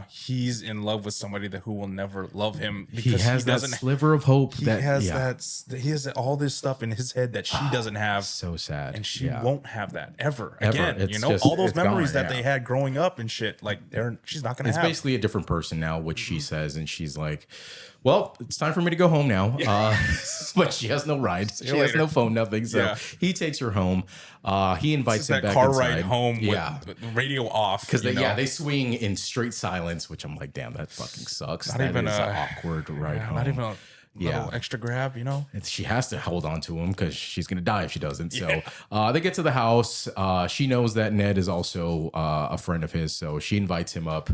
He's in love with somebody who will never love him because he has that sliver of hope. He has all this stuff in his head that she doesn't have. So sad. And she won't have that ever again. All those memories that they had growing up and shit, like she's not gonna have. It's basically a different person now, which she says, and she's like, "Well, it's time for me to go home now." But she has no ride. She has no phone, nothing. So he takes her home. He invites him back car inside. Ride home with the radio off because they swing in straight silence, which I'm like, damn, that fucking sucks. Not that even is an awkward ride home. Not even a little extra grab, She has to hold on to him because she's gonna die if she doesn't. So they get to the house. She knows that Ned is also a friend of his, so she invites him up.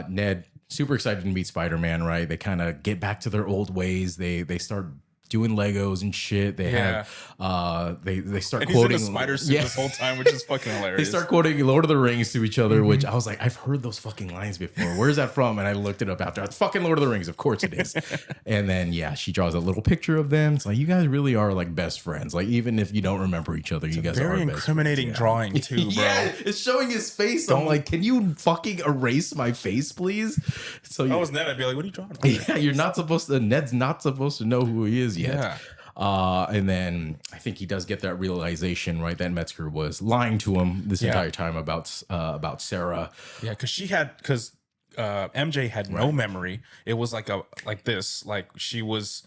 Ned, super excited to meet Spider-Man, right? They kind of get back to their old ways. They start doing Legos and shit. They have they start quoting he's in a spider suit this whole time, which is fucking hilarious. They start quoting Lord of the Rings to each other, which I was like, I've heard those fucking lines before. Where's that from? And I looked it up after. It's fucking Lord of the Rings, of course it is. And then she draws a little picture of them. It's like, you guys really are like best friends. Like, even if you don't remember each other, you guys are very best incriminating friends. drawing too, bro. It's showing his face. I'm like, can you fucking erase my face, please? So I was Ned, I'd be like, what are you drawing? Yeah, you're not supposed to. Ned's not supposed to know who he is yet. Yeah. And then I think he does get that realization, right, that Metzger was lying to him this entire time about Sarah. Yeah, because MJ had no memory. It was like this, like she was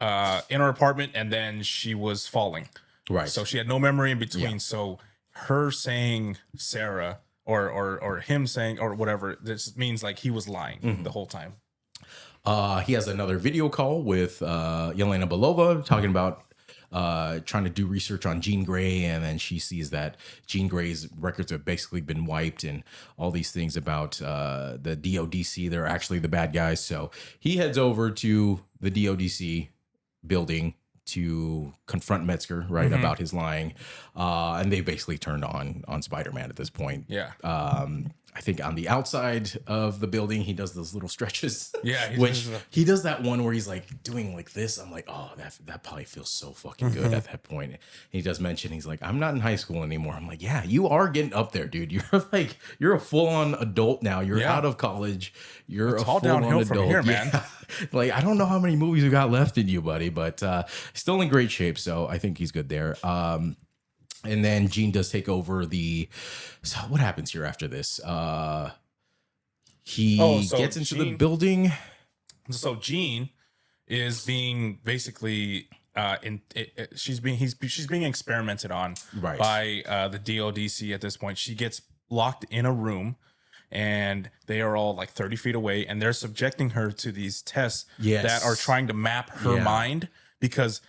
in her apartment and then she was falling. Right. So she had no memory in between. So her saying Sarah or him saying or whatever, this means like he was lying the whole time. He has another video call with Yelena Belova talking about trying to do research on Jean Grey, and then she sees that Jean Grey's records have basically been wiped and all these things about the DODC. They're actually the bad guys. So he heads over to the DODC building to confront Metzger, right, about his lying. And they basically turned on Spider-Man at this point. Yeah. I think on the outside of the building, he does those little stretches. Yeah, Which he does that one where he's like doing like this. I'm like, oh, that probably feels so fucking good at that point. And he does mention he's like, I'm not in high school anymore. I'm like, yeah, you are getting up there, dude. You're a full on adult now. You're Yeah. out of college. You're It's a all full on downhill adult. from here, man. Yeah. Like, I don't know how many movies you got left in you, buddy, but still in great shape. So I think he's good there. And then Jean does take over the. So what happens here after this? He so gets into the Jean- building. So Jean is being basically she's being experimented on Right. by the DODC at this point. She gets locked in a room, and they are all like 30 feet away, and they're subjecting her to these tests Yes. that are trying to map her Yeah. mind, because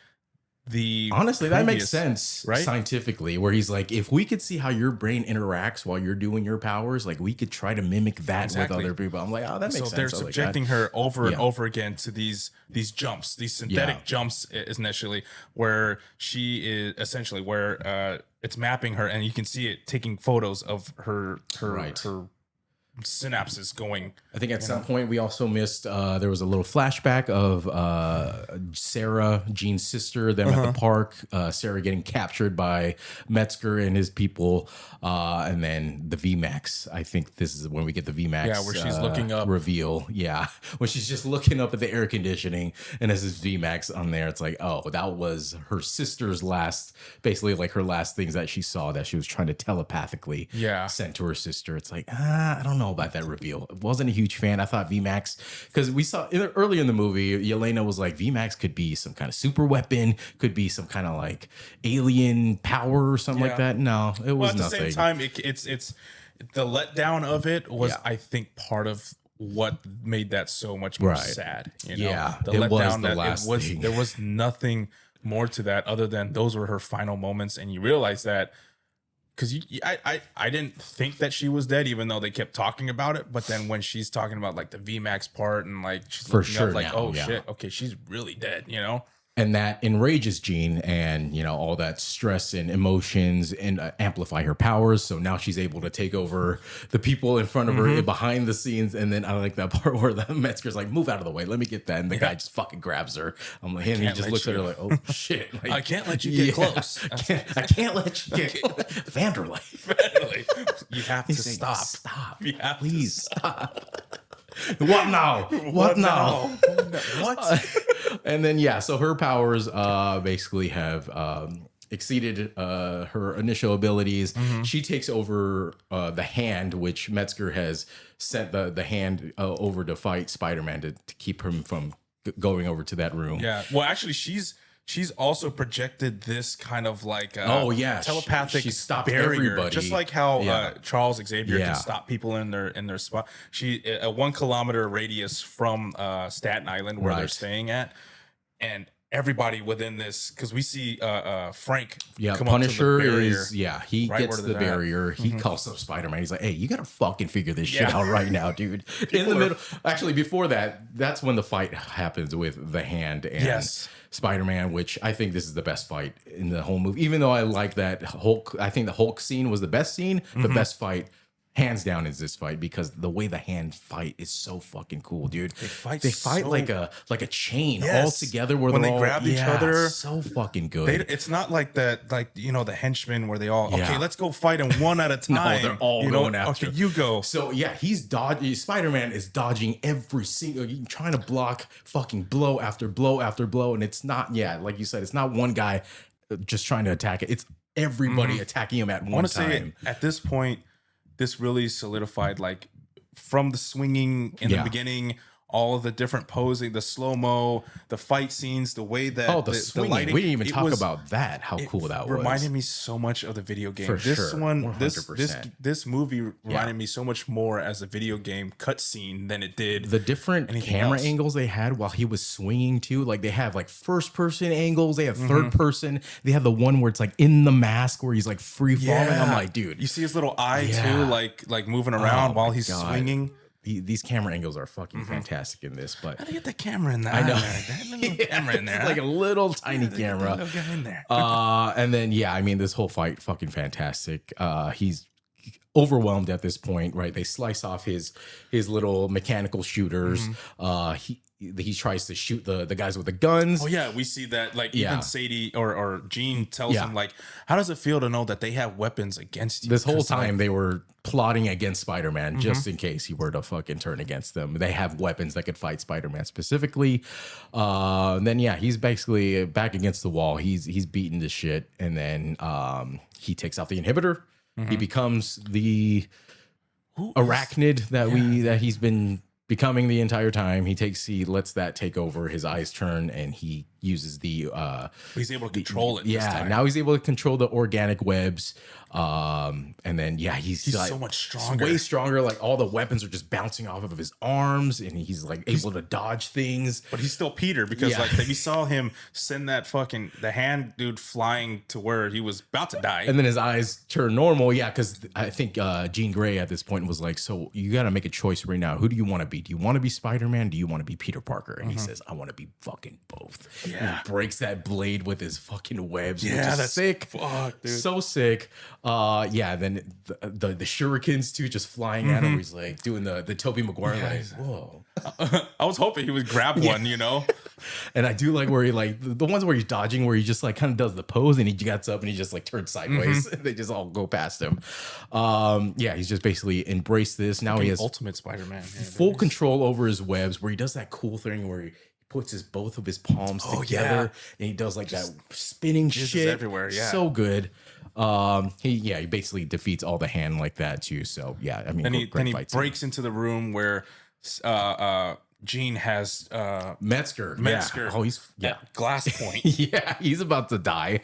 Honestly, that makes previous- sense, right? scientifically, where he's like, if we could see how your brain interacts while you're doing your powers, like we could try to mimic that Exactly. with other people. I'm like, oh, that makes So sense. they're I like that. subjecting her over and Yeah. over again to these jumps, these synthetic Yeah. jumps, initially, where she is essentially where it's mapping her, and you can see it taking photos of her Right. her synapses going. I think at some point we also missed. There was a little flashback of Sarah, Jean's sister, them at the park. Sarah getting captured by Metzger and his people, and then the VMAX. I think this is when we get the VMAX. Yeah, where she's looking up. reveal. Yeah, when she's just looking up at the air conditioning, and there's this VMAX on there. It's like, oh, that was her sister's last, basically like her last things that she saw that she was trying to telepathically send to her sister. It's like, I don't know about that reveal. Wasn't a huge fan. I thought VMAX, because we saw early in the movie, Yelena was like, VMAX could be some kind of super weapon, could be some kind of like alien power or something like that. No, it was Well, at the nothing. same time, it's the letdown of it was, Yeah. I think, part of what made that so much more Right. sad. You know? Yeah, the it was letdown the that last it was. thing. There was nothing more to that other than those were her final moments, and you realize that. Because I didn't think that she was dead, even though they kept talking about it. But then when she's talking about like the VMAX part, and like she's For looking sure up, like, now, oh yeah. shit, okay, she's really dead, you know? And that enrages Jean, and all that stress and emotions, and amplify her powers. So now she's able to take over the people in front of her behind the scenes. And then I like that part where the Metzger's like, "Move out of the way, let me get that." And the guy just fucking grabs her. I'm like, and he can't just let looks at her you- like, "Oh shit, like, I can't let you get close. I can't let you get Vanderlei. Really, you have to He's saying, stop. Stop. You have to Please stop. What now? What now? What? And then so her powers basically have exceeded her initial abilities. She takes over the hand, which Metzger has sent the hand over to fight Spider-Man to keep him from going over to that room. Yeah. Well, actually, she's also projected this kind of like telepathic she stopped barrier, everybody. just like how Yeah. Charles Xavier Yeah. can stop people in their spot. She a 1 kilometer radius from Staten Island where they're Right. staying at, and everybody within this, because we see Frank come Punisher up to the barrier. is he right gets where the they're at. barrier. He calls up Spider-Man. He's like, "Hey, you gotta fucking figure this shit Yeah. out right now, dude." In the middle, actually, before that's when the fight happens with the hand and Yes. Spider-Man, which I think this is the best fight in the whole movie. Even though I like that Hulk, I think the Hulk scene was the best scene. The best fight, hands down, is this fight, because the way the hand fight is so fucking cool, dude. They fight fight so- like a chain all Yes. together, where When they're they all, grab each other. So fucking good. It's not like that, like the henchmen where they all Yeah. okay, let's go fight them one at a time. No, they're all going after. Okay, you go. So he's dodging. Spider-Man is dodging every single, trying to block fucking blow after blow after blow, and it's not. Yeah, like you said, it's not one guy just trying to attack it. It's everybody attacking him at I one want to say time. at this point, this really solidified, like from the swinging in the Yeah. beginning, all of the different posing, the slow mo, the fight scenes, the way that The swinging. lighting. We didn't even it talk was- about that. How cool that was. Reminded me so much of the video game. For This sure, one, 100%. this movie reminded me so much more as a video game cutscene than it did. The different Anything camera else? angles they had while he was swinging too, like they have like first person angles, they have third person, they have the one where it's like in the mask where he's like free falling. I'm like, dude, you see his little eye Yeah. too, like moving around Oh while my he's God. swinging. these camera angles are fucking fantastic in this. But How do you get the camera in there? I know. That little camera in there. it's like a little tiny Get that camera. little guy in there. And then I mean, this whole fight fucking fantastic. He's overwhelmed at this point, right? They slice off his little mechanical shooters. He tries to shoot the guys with the guns. Oh yeah, we see that. Like Yeah. even Sadie or Jean tells Yeah. him like, how does it feel to know that they have weapons against you? This whole 'Cause, time like, they were plotting against Spider-Man just in case he were to fucking turn against them. They have weapons that could fight Spider-Man specifically. And then yeah, he's basically back against the wall. He's beating the shit, and then he takes out the inhibitor. He becomes the arachnid that he's been becoming the entire time. He lets that take over. His eyes turn, and he uses the he's able to control it. This time. now he's able to control the organic webs. And then he's like, so much stronger. way stronger. Like all the weapons are just bouncing off of his arms, and he's like able to dodge things. But he's still Peter because Yeah. like we saw him send that fucking the hand dude flying to where he was about to die. And then his eyes turn normal. Yeah, because I think Jean Grey at this point was like, so you got to make a choice right now. Who do you want to be? Do you want to be Spider-Man? Do you want to be Peter Parker? And he says, I want to be fucking both. Yeah. And he breaks that blade with his fucking webs. Yeah, which is that's sick. fuck, dude. So sick. Then the shurikens too, just flying at him. He's like doing the Tobey Maguire, like, whoa. I was hoping he would grab one, you know. And I do like where he like the ones where he's dodging, where he just like kind of does the pose and he gets up and he just like turns sideways and they just all go past him. He's just basically embraced this. Now he has Ultimate Spider-Man. full control over his webs, where he does that cool thing where he puts both of his palms together and he does like that spinning shit everywhere. Yeah. So good. He basically defeats all the hand like that too. So yeah, I mean, And he great fight scene. breaks into the room where Jean has Metzger. Metzger. Yeah. Oh, he's at glass point. yeah, he's about to die.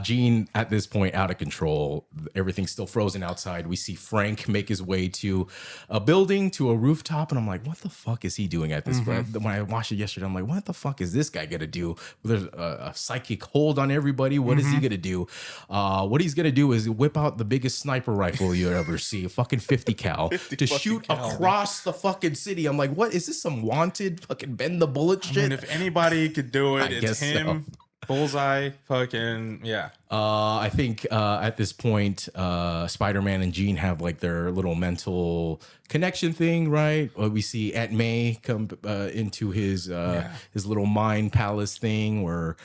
Jean at this point out of control. Everything's still frozen outside. We see Frank make his way to a building, to a rooftop, and I'm like, what the fuck is he doing at this point? When I watched it yesterday, I'm like, what the fuck is this guy gonna do? There's a psychic hold on everybody. What is he gonna do? What he's gonna do is whip out the biggest sniper rifle you ever see, a fucking 50 cal, to shoot cal, across the fucking city. I'm like, what is this? Some Wanted fucking bend the bullet shit? I mean, if anybody could do it, I it's guess him. so. Bullseye, fucking yeah. I think at this point, Spider-Man and Jean have like their little mental connection thing, right? We see Aunt May come into his little mind palace thing, where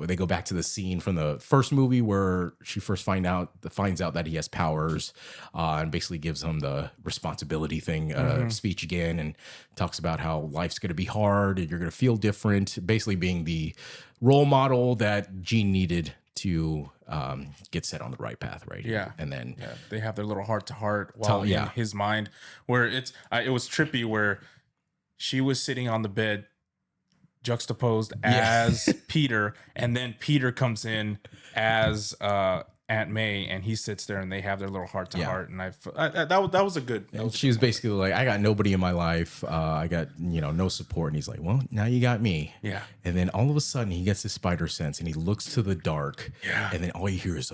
they go back to the scene from the first movie where she first finds out that he has powers, and basically gives him the responsibility thing speech again, and talks about how life's going to be hard and you're going to feel different, basically being the role model that Jean needed to get set on the right path, right? Yeah. And then They have their little heart to heart while in his mind, where it was trippy, where she was sitting on the bed juxtaposed as Peter, and then Peter comes in as Aunt May, and he sits there, and they have their little heart to heart, and that was a good. she was basically like, I got nobody in my life. I got, no support. And he's like, well, now you got me. Yeah. And then all of a sudden he gets his spider sense and he looks to the dark. Yeah. And then all you hear is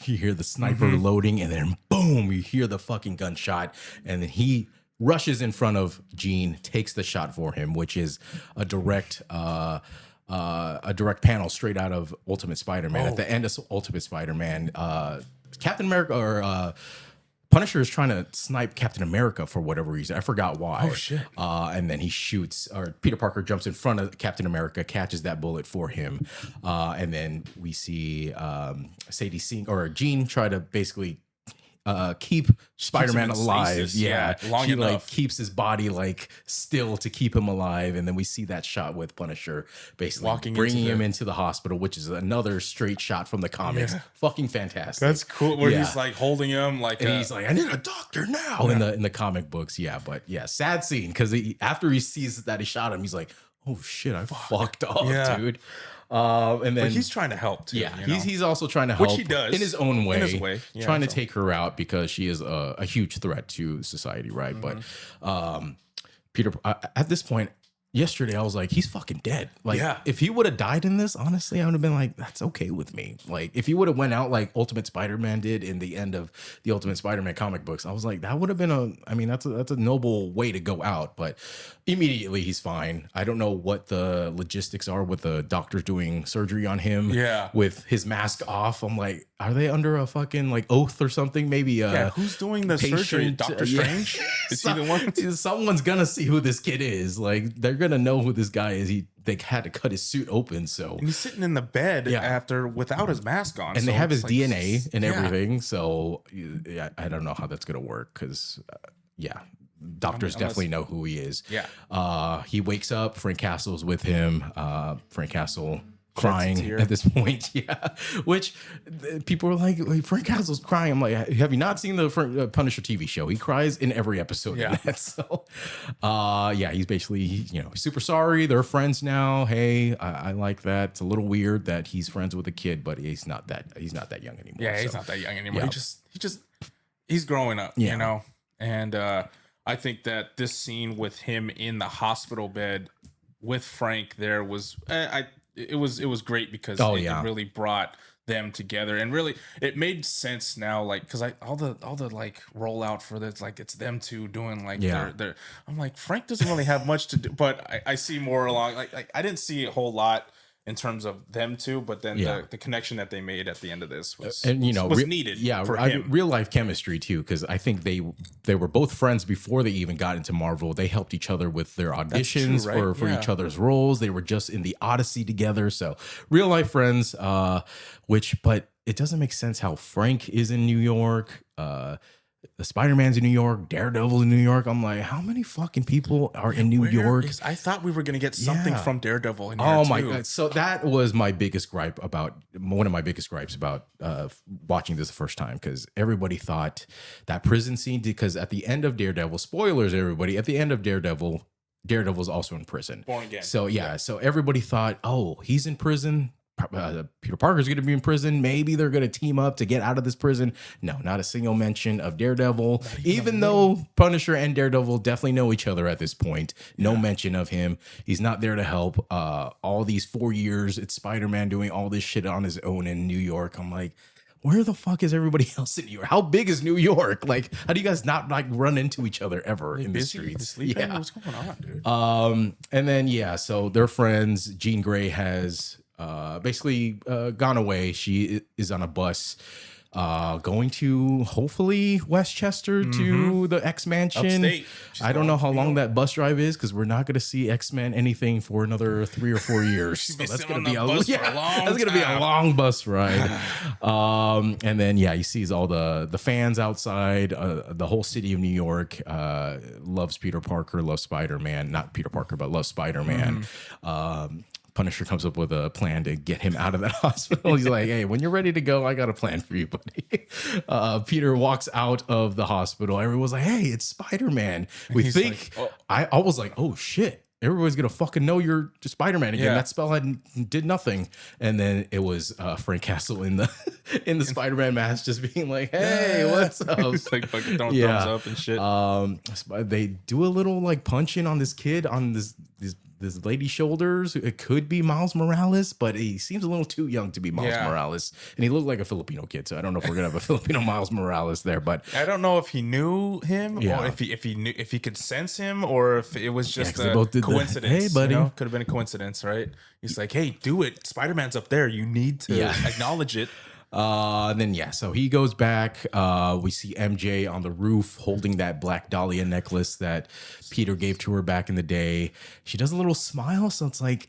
you hear the sniper loading, and then boom, you hear the fucking gunshot. And then he rushes in front of Jean, takes the shot for him, which is a direct panel straight out of Ultimate Spider-Man. At the end of Ultimate Spider-Man, Captain America or Punisher is trying to snipe Captain America for whatever reason. I forgot why. Oh, shit. And then he shoots, or Peter Parker jumps in front of Captain America, catches that bullet for him. And then we see Sadie Sink or Jean try to basically keep Spider-Man alive. Stasis, long she enough. like keeps his body like still to keep him alive, and then we see that shot with Punisher basically bringing him into the hospital, which is another straight shot from the comics. Fucking fantastic. That's cool. Where he's like holding him, like, and he's like, I need a doctor now in the comic books. Yeah, but yeah, sad scene, because after he sees that he shot him, he's like, oh shit, I fucked up, dude. And then but he's trying to help too. He's also trying to help, which he does in his own way, trying to so. take her out because she is a huge threat to society, right? But Peter, at this point, yesterday I was like, he's fucking dead. Like, Yeah. if he would have died in this, honestly, I would have been like, that's okay with me. Like, if he would have went out like Ultimate Spider-Man did in the end of the Ultimate Spider-Man comic books, I was like, that would have been that's a noble way to go out. But immediately he's fine. I don't know what the logistics are with the doctors doing surgery on him. Yeah. With his mask off. I'm like, are they under a fucking like oath or something? Maybe who's doing the surgery? Doctor Strange? Is he the one? Someone's gonna see who this kid is. Like, they're gonna know who this guy is. They had to cut his suit open, so And he's sitting in the bed after without his mask on, and they have his like, DNA and everything. So yeah, I don't know how that's gonna work because doctors definitely know who he is. Yeah. He wakes up. Frank Castle's with him. Frank Castle crying at this point, which people were like, Frank Castle's crying. I'm like, have you not seen the Punisher TV show? He cries in every episode of that. So he's basically, super sorry, they're friends now. Hey, I like that. It's a little weird that he's friends with a kid, but he's not that young anymore. He's not that young anymore. He's growing up, and I think that this scene with him in the hospital bed with Frank there was it was great because it really brought them together, and really it made sense now, like, because all the like rollout for this, like, it's them two doing like their I'm like, Frank doesn't really have much to do, but I see more along like I didn't see a whole lot in terms of them two, but then the connection that they made at the end of this was needed. For him. Real life chemistry too, because I think they were both friends before they even got into Marvel. They helped each other with their auditions for each other's roles. They were just in the Odyssey together, so real life friends. But it doesn't make sense how Frank is in New York. The Spider-Man's in New York, Daredevil's in New York. I'm like, how many fucking people are in New York? I thought we were gonna get something from Daredevil in here. Oh my god! So that was one of my biggest gripes about watching this the first time, because everybody thought that prison scene. Because at the end of Daredevil, spoilers, everybody, at the end of Daredevil's also in prison. Born again. So so everybody thought, oh, he's in prison. Peter Parker's going to be in prison. Maybe they're going to team up to get out of this prison. No, not a single mention of Daredevil. Even though Punisher and Daredevil definitely know each other at this point. No mention of him. He's not there to help. All these 4 years, it's Spider-Man doing all this shit on his own in New York. I'm like, where the fuck is everybody else in New York? How big is New York? Like, how do you guys not like run into each other ever in the streets? What's going on, dude? And then so they're friends. Jean Grey has basically gone away. She is on a bus going to hopefully Westchester to the X Mansion. Upstate. I don't know how long that bus drive is, because we're not going to see X-Men anything for another 3 or 4 years. So that's going to be a long bus ride. And then he sees all the fans outside. The whole city of New York loves Peter Parker, loves Spider-Man. Not Peter Parker, but loves Spider-Man. Punisher comes up with a plan to get him out of that hospital. He's like, hey, when you're ready to go, I got a plan for you, buddy. Peter walks out of the hospital. Everyone's like, hey, it's Spider-Man. We think, like, I was like, oh shit. Everybody's gonna fucking know you're Spider-Man again. That spell did nothing, and then it was Frank Castle in the Spider-Man mask, just being like, "Hey, what's up?" It's like fucking throwing thumbs up and shit. They do a little like punching on this kid on this lady's shoulders. It could be Miles Morales, but he seems a little too young to be Miles Morales, and he looked like a Filipino kid. So I don't know if we're gonna have a Filipino Miles Morales there, but I don't know if he knew him or if he could sense him, or if it was just a coincidence. Hey, buddy, could have been a coincidence, right? He's like, hey, do it. Spider-Man's up there. You need to acknowledge it. And then so he goes back. We see MJ on the roof holding that Black Dahlia necklace that Peter gave to her back in the day. She does a little smile, so it's like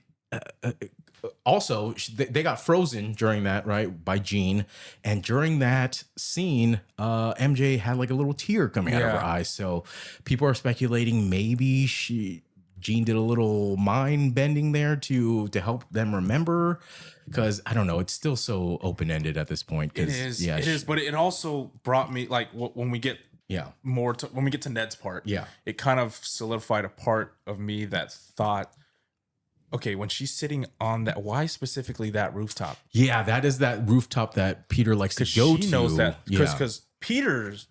also they got frozen during that, right, by Jean, and during that scene MJ had like a little tear coming out of her eye. So people are speculating maybe Jean did a little mind bending there to help them remember, because I don't know, it's still so open-ended at this point. It is, but it also brought me, like, when we get when we get to Ned's part, it kind of solidified a part of me that thought, okay, when she's sitting on that, why specifically that rooftop? Yeah, that is that rooftop that Peter likes to go to. She knows that because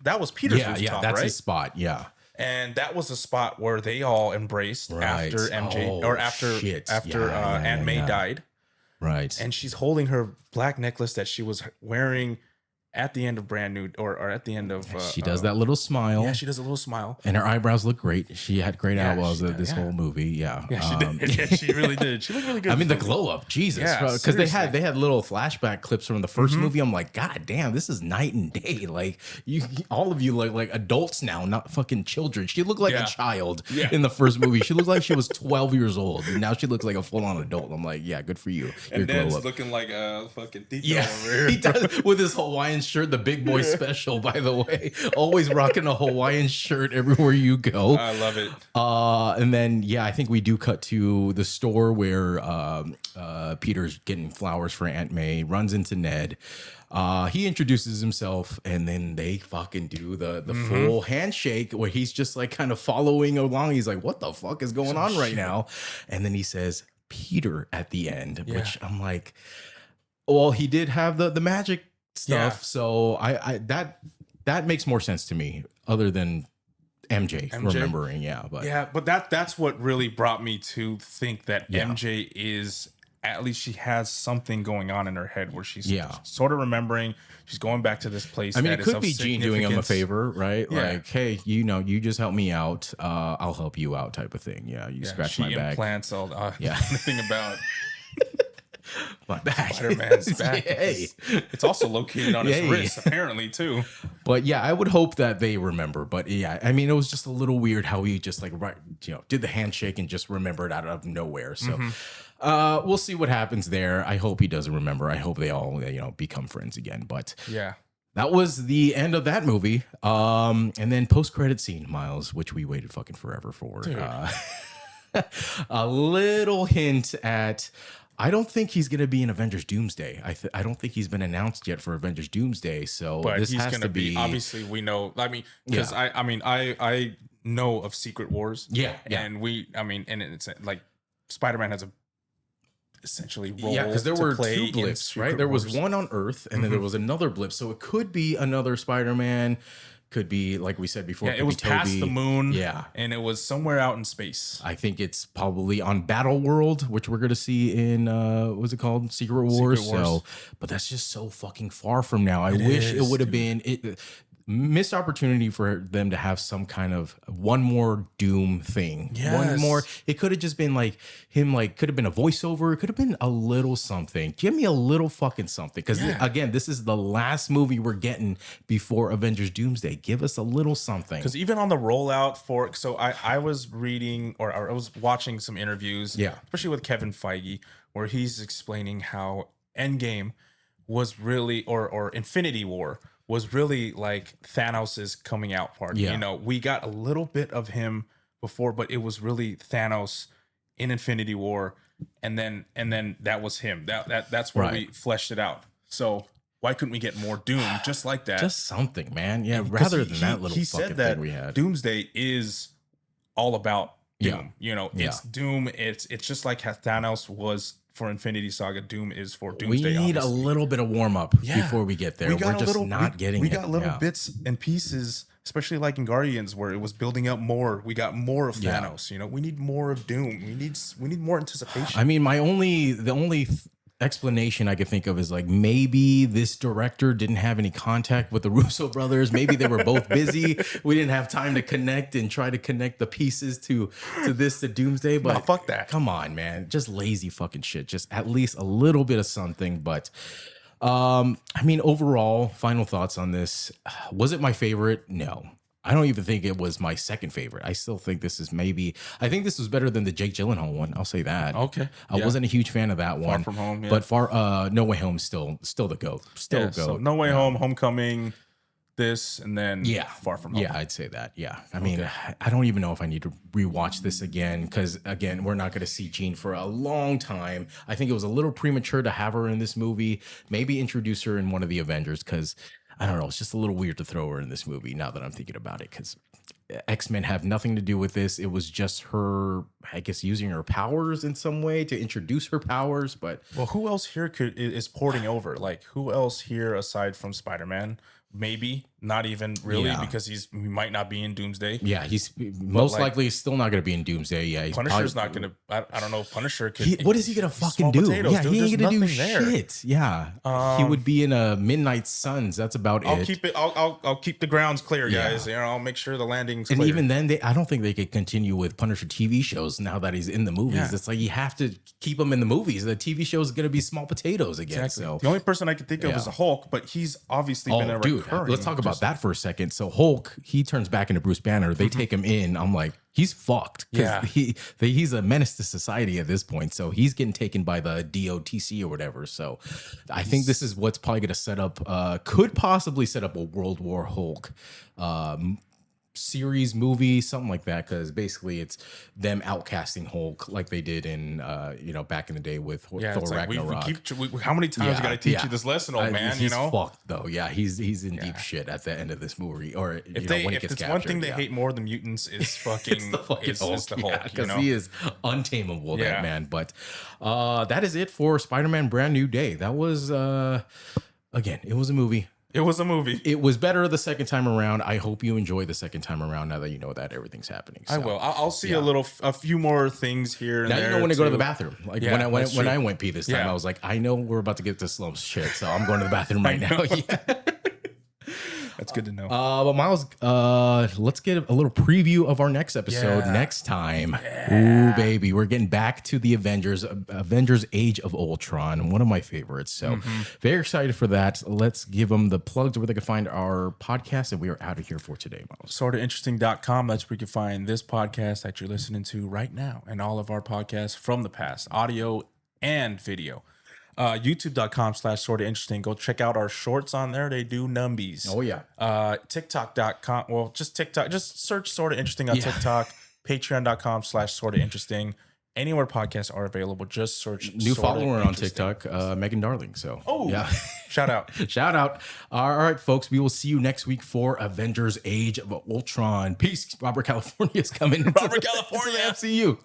that was Peter's rooftop, that's right? his spot. Yeah. And that was a spot where they all embraced Right. after MJ Oh, or after shit. after Yeah, yeah, Aunt yeah, May yeah. died, Right. and she's holding her black necklace that she was wearing at the end of Brand New, or at the end of She does that little yeah, smile. she does a little smile. And her eyebrows look great. She had great Yeah, eyebrows she does, this yeah. whole movie. Yeah. Yeah, she did. Yeah, she really did. She looked really good. I in mean, the movie. glow up, Jesus, Yeah, because they seriously. had little flashback clips from the 1st movie. I'm like, God damn, this is night and day. Like you, all of you, like adults now, not fucking children. She looked like a Yeah. child Yeah. in the first movie. She looked like she was 12 years old, and now she looks like a full on adult. I'm like, yeah, good for you. Your And glow Ned's up. looking like a fucking Tito Yeah, over here. he does with his Hawaiian shirt, the big boy special, by the way. Always rocking a Hawaiian shirt everywhere you go. I love it. And then yeah, I think we do cut to the store where Peter's getting flowers for Aunt May, runs into Ned. He introduces himself, and then they fucking do the full handshake where he's just like kind of following along. He's like, what the fuck is going on right now? And then he says Peter at the end, which I'm like, well, he did have the magic stuff, Yeah. so I that makes more sense to me, other than MJ remembering. Yeah, but Yeah, but that's what really brought me to think that Yeah. MJ is, at least she has something going on in her head where she's Yeah. sort of remembering. She's going back to this place. I mean, that it is could of be Gene doing him a significance. favor, right? Yeah. Like, hey, you just help me out. I'll help you out, type of thing. Yeah, you Yeah, scratch she my back. implants all. Yeah. Anything about My back. Spider-Man's back. Yay. It's also located on his Yay. wrist, apparently too. But yeah, I would hope that they remember. But yeah, I mean, it was just a little weird how he just like did the handshake and just remembered out of nowhere. So we'll see what happens there. I hope he doesn't remember. I hope they all become friends again. But Yeah. that was the end of that movie. And then post-credit scene, Miles, which we waited fucking forever for. A little hint at, I don't think he's going to be in Avengers Doomsday. I don't think he's been announced yet for Avengers Doomsday. So But this he's has going to to be, be obviously we know, I mean, because Yeah. I know of Secret Wars. Yeah, yeah. And and it's like Spider-Man has a essentially role. Yeah, because there to were play two in blips, Secret right? There was Wars. one on Earth, and then there was another blip. So it could be another Spider-Man. Could be, like we said before, Yeah, could it was be Toby. past the moon. Yeah. And it was somewhere out in space. I think it's probably on Battle World, which we're going to see in what's it called, Secret Wars. Secret Wars. So, but that's just so fucking far from now. I wish it is, would have been missed opportunity for them to have some kind of one more Doom thing. One Yes. more. It could have just been like him, like could have been a voiceover. It could have been a little something. Give me a little fucking something. Because Yeah. again, this is the last movie we're getting before Avengers Doomsday. Give us a little something. Because even on the rollout for, so I was reading or I was watching some interviews, Yeah. especially with Kevin Feige, where he's explaining how Endgame was really, or Infinity War was really like Thanos's coming out party. Yeah. You know, we got a little bit of him before, but it was really Thanos in Infinity War, and then that was him. That's where we Right. fleshed it out. So why couldn't we get more Doom just like that? Just something, man. Yeah, 'Cause rather than that little he fucking said that thing we had. Doomsday is all about Doom. Yeah. You know, Yeah. it's Doom. It's just like how Thanos was for Infinity Saga. Doom is for We Doomsday. need obviously. a little bit of warm up Yeah. before we get there. We We're got a just little, not getting we it. got little Yeah. bits and pieces, especially like in Guardians, where it was building up more. We got more of Yeah. Thanos. You know, we need more of Doom. We need more anticipation. I mean, the only explanation I could think of is like maybe this director didn't have any contact with the Russo brothers. Maybe they were both busy. We didn't have time to connect and try to connect the pieces to Doomsday. But No, fuck that. Come on, man. Just lazy fucking shit. Just at least a little bit of something. But I mean, overall, final thoughts on this. Was it my favorite? No. I don't even think it was my second favorite. I still think this is I think this was better than the Jake Gyllenhaal one. I'll say that. Okay. I Yeah. wasn't a huge fan of that one. From Home, yeah. But No Way Home is still the GOAT. Still Yeah, GOAT. so No Way Home, Homecoming, this, and then Yeah. Far From Home. Yeah, I'd say that. Yeah. I mean, I don't even know if I need to rewatch this again because, again, we're not going to see Jean for a long time. I think it was a little premature to have her in this movie. Maybe introduce her in one of the Avengers because, I don't know, it's just a little weird to throw her in this movie now that I'm thinking about it because X-Men have nothing to do with this. It was just her, I guess, using her powers in some way to introduce her powers. But Well, who else here is porting over? Like, who else here aside from Spider-Man maybe not even really, Yeah. because he might not be in Doomsday. Yeah, he's most like, likely still not going to be in Doomsday. Yeah, he's Punisher's probably, not gonna. I don't know if Punisher could. what is he gonna he's fucking small do? potatoes, Yeah, dude. he There's ain't gonna do nothing there. shit. Yeah, he would be in a Midnight Suns. That's about I'll it. keep it. I'll keep the grounds clear, guys. Yeah. You know, I'll make sure the landing's And clear. even then, I don't think they could continue with Punisher TV shows now that he's in the movies. Yeah. It's like you have to keep him in the movies. The TV show is gonna be small potatoes again. Exactly. So The only person I could think of Yeah. is a Hulk, but he's obviously been a oh, dude, recurring. let's talk about that for a second. So Hulk, he turns back into Bruce Banner. They take him in. I'm like, he's fucked. Yeah. He's a menace to society at this point. So he's getting taken by the DOTC or whatever. So I think this is what's probably going to set up, could possibly set up a World War Hulk series, movie, something like that, because basically it's them outcasting Hulk like they did in back in the day with Yeah, Thor it's like Ragnarok. how many times Yeah, we got to teach yeah. you this lesson, old man? He's You know, fucked though. Yeah, he's in deep shit at the end of this movie. Or if when he if gets it's captured, one thing they yeah. hate more than mutants is fucking It's the fucking is Hulk, the Hulk, because you know? he is untamable, Yeah. that man. But that is it for Spider-Man: Brand New Day. That was again, it was a movie. It was a movie. It was better the second time around. I hope you enjoy the second time around now that you know that everything's happening. I So, will. I'll see yeah. a few more things here and Now there. you know when to go to the too. bathroom. Like Yeah, that's when true. I went pee this time, Yeah. I was like, I know we're about to get to slum shit, so I'm going to the bathroom right now. Yeah. That's good to know. But Myles, let's get a little preview of our next episode Yeah. next time. Ooh, baby, we're getting back to the Avengers Age of Ultron, one of my favorites. So very excited for that. Let's give them the plugs where they can find our podcast, and we are out of here for today, Myles. SortaInteresting.com. That's where you can find this podcast that you're listening to right now, and all of our podcasts from the past, audio and video. YouTube.com/sortainteresting. Go check out our shorts on there. They do numbies. Oh yeah. TikTok.com. Well, just TikTok. Just search Sorta Interesting on Yeah. TikTok. Patreon.com/sortainteresting. Anywhere podcasts are available, just search New Sorta follower on Interesting. TikTok, Megan Darling. So yeah. Shout out. Shout out. All right, folks. We will see you next week for Avengers Age of Ultron. Peace. Robert California is coming. Robert California. Into the MCU.